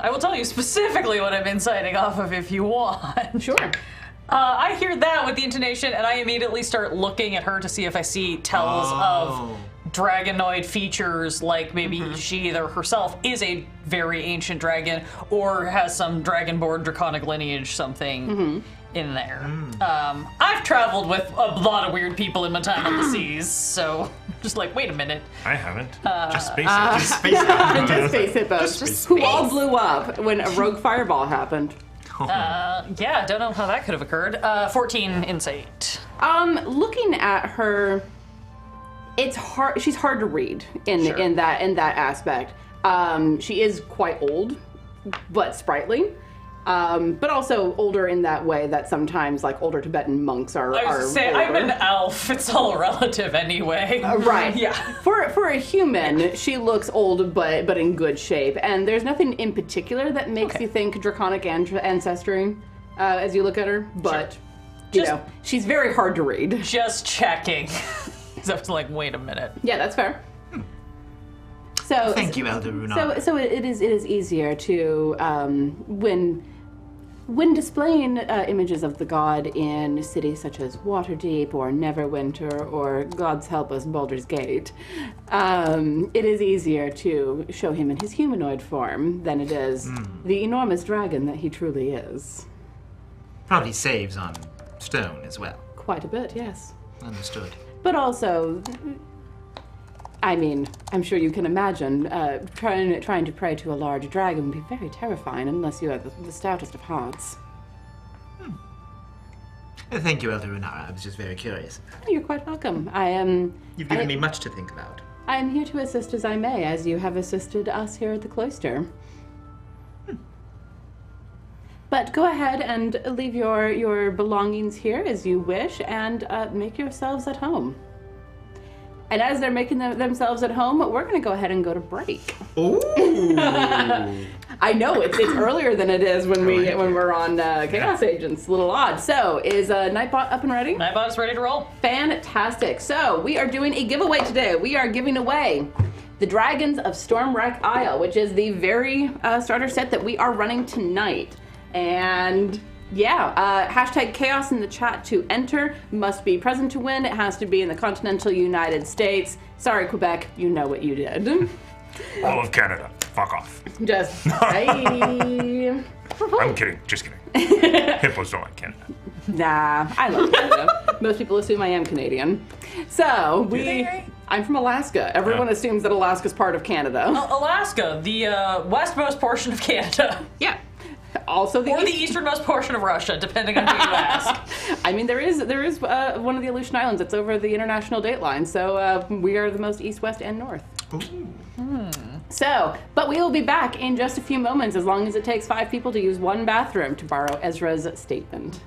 I will tell you specifically what I'm inciting off of if you want. Sure. I hear that with the intonation, and I immediately start looking at her to see if I see tells of dragonoid features, like maybe she either herself is a very ancient dragon or has some dragonborn draconic lineage something in there. I've traveled with a lot of weird people in my time on the seas, so just like, wait a minute. I haven't. Just space it. Just space out. Just face it, both. Who all blew up when a rogue fireball happened. Yeah, don't know how that could have occurred. 14 insight. Looking at her, it's hard. She's hard to read in that aspect. She is quite old, but sprightly. But also older in that way that sometimes like older Tibetan monks are. I was gonna say, older. I'm an elf. It's all relative anyway. Right. Yeah. For a human, she looks old but in good shape, and there's nothing in particular that makes you think draconic ancestry as you look at her. But you know, she's very hard to read. Just checking. So I was like, wait a minute. Yeah, that's fair. So Thank you, Elder Runar. So it is easier to when displaying images of the god in cities such as Waterdeep or Neverwinter or God's help us Baldur's Gate, it is easier to show him in his humanoid form than it is the enormous dragon that he truly is. Probably saves on stone as well. Quite a bit, yes. Understood. But also, I mean, I'm sure you can imagine trying to pray to a large dragon would be very terrifying unless you have the stoutest of hearts. Thank you, Elder Runar. I was just very curious. You're quite welcome. You've given me much to think about. I am here to assist as I may, as you have assisted us here at the cloister. But go ahead and leave your belongings here as you wish, and make yourselves at home. And as they're making themselves at home, we're going to go ahead and go to break. Ooh! I know it's earlier than it is when we're on Chaos Agents. A little odd. So is Nightbot up and ready? Nightbot's ready to roll. Fantastic. So we are doing a giveaway today. We are giving away the Dragons of Stormwreck Isle, which is the very starter set that we are running tonight. And yeah, hashtag chaos in the chat to enter. Must be present to win. It has to be in the continental United States. Sorry, Quebec, you know what you did. All of Canada. Fuck off. Just, hey. I'm kidding. Just kidding. Hippos don't like Canada. Nah, I love Canada. Most people assume I am Canadian. So, I'm from Alaska. Everyone assumes that Alaska's part of Canada. Alaska, the westmost portion of Canada. Yeah. Also the Or the easternmost portion of Russia, depending on who you ask. I mean, there is one of the Aleutian Islands that's over the international date line, so we are the most east, west, and north. So, but we will be back in just a few moments, as long as it takes 5 people to use one bathroom, to borrow Ezra's statement.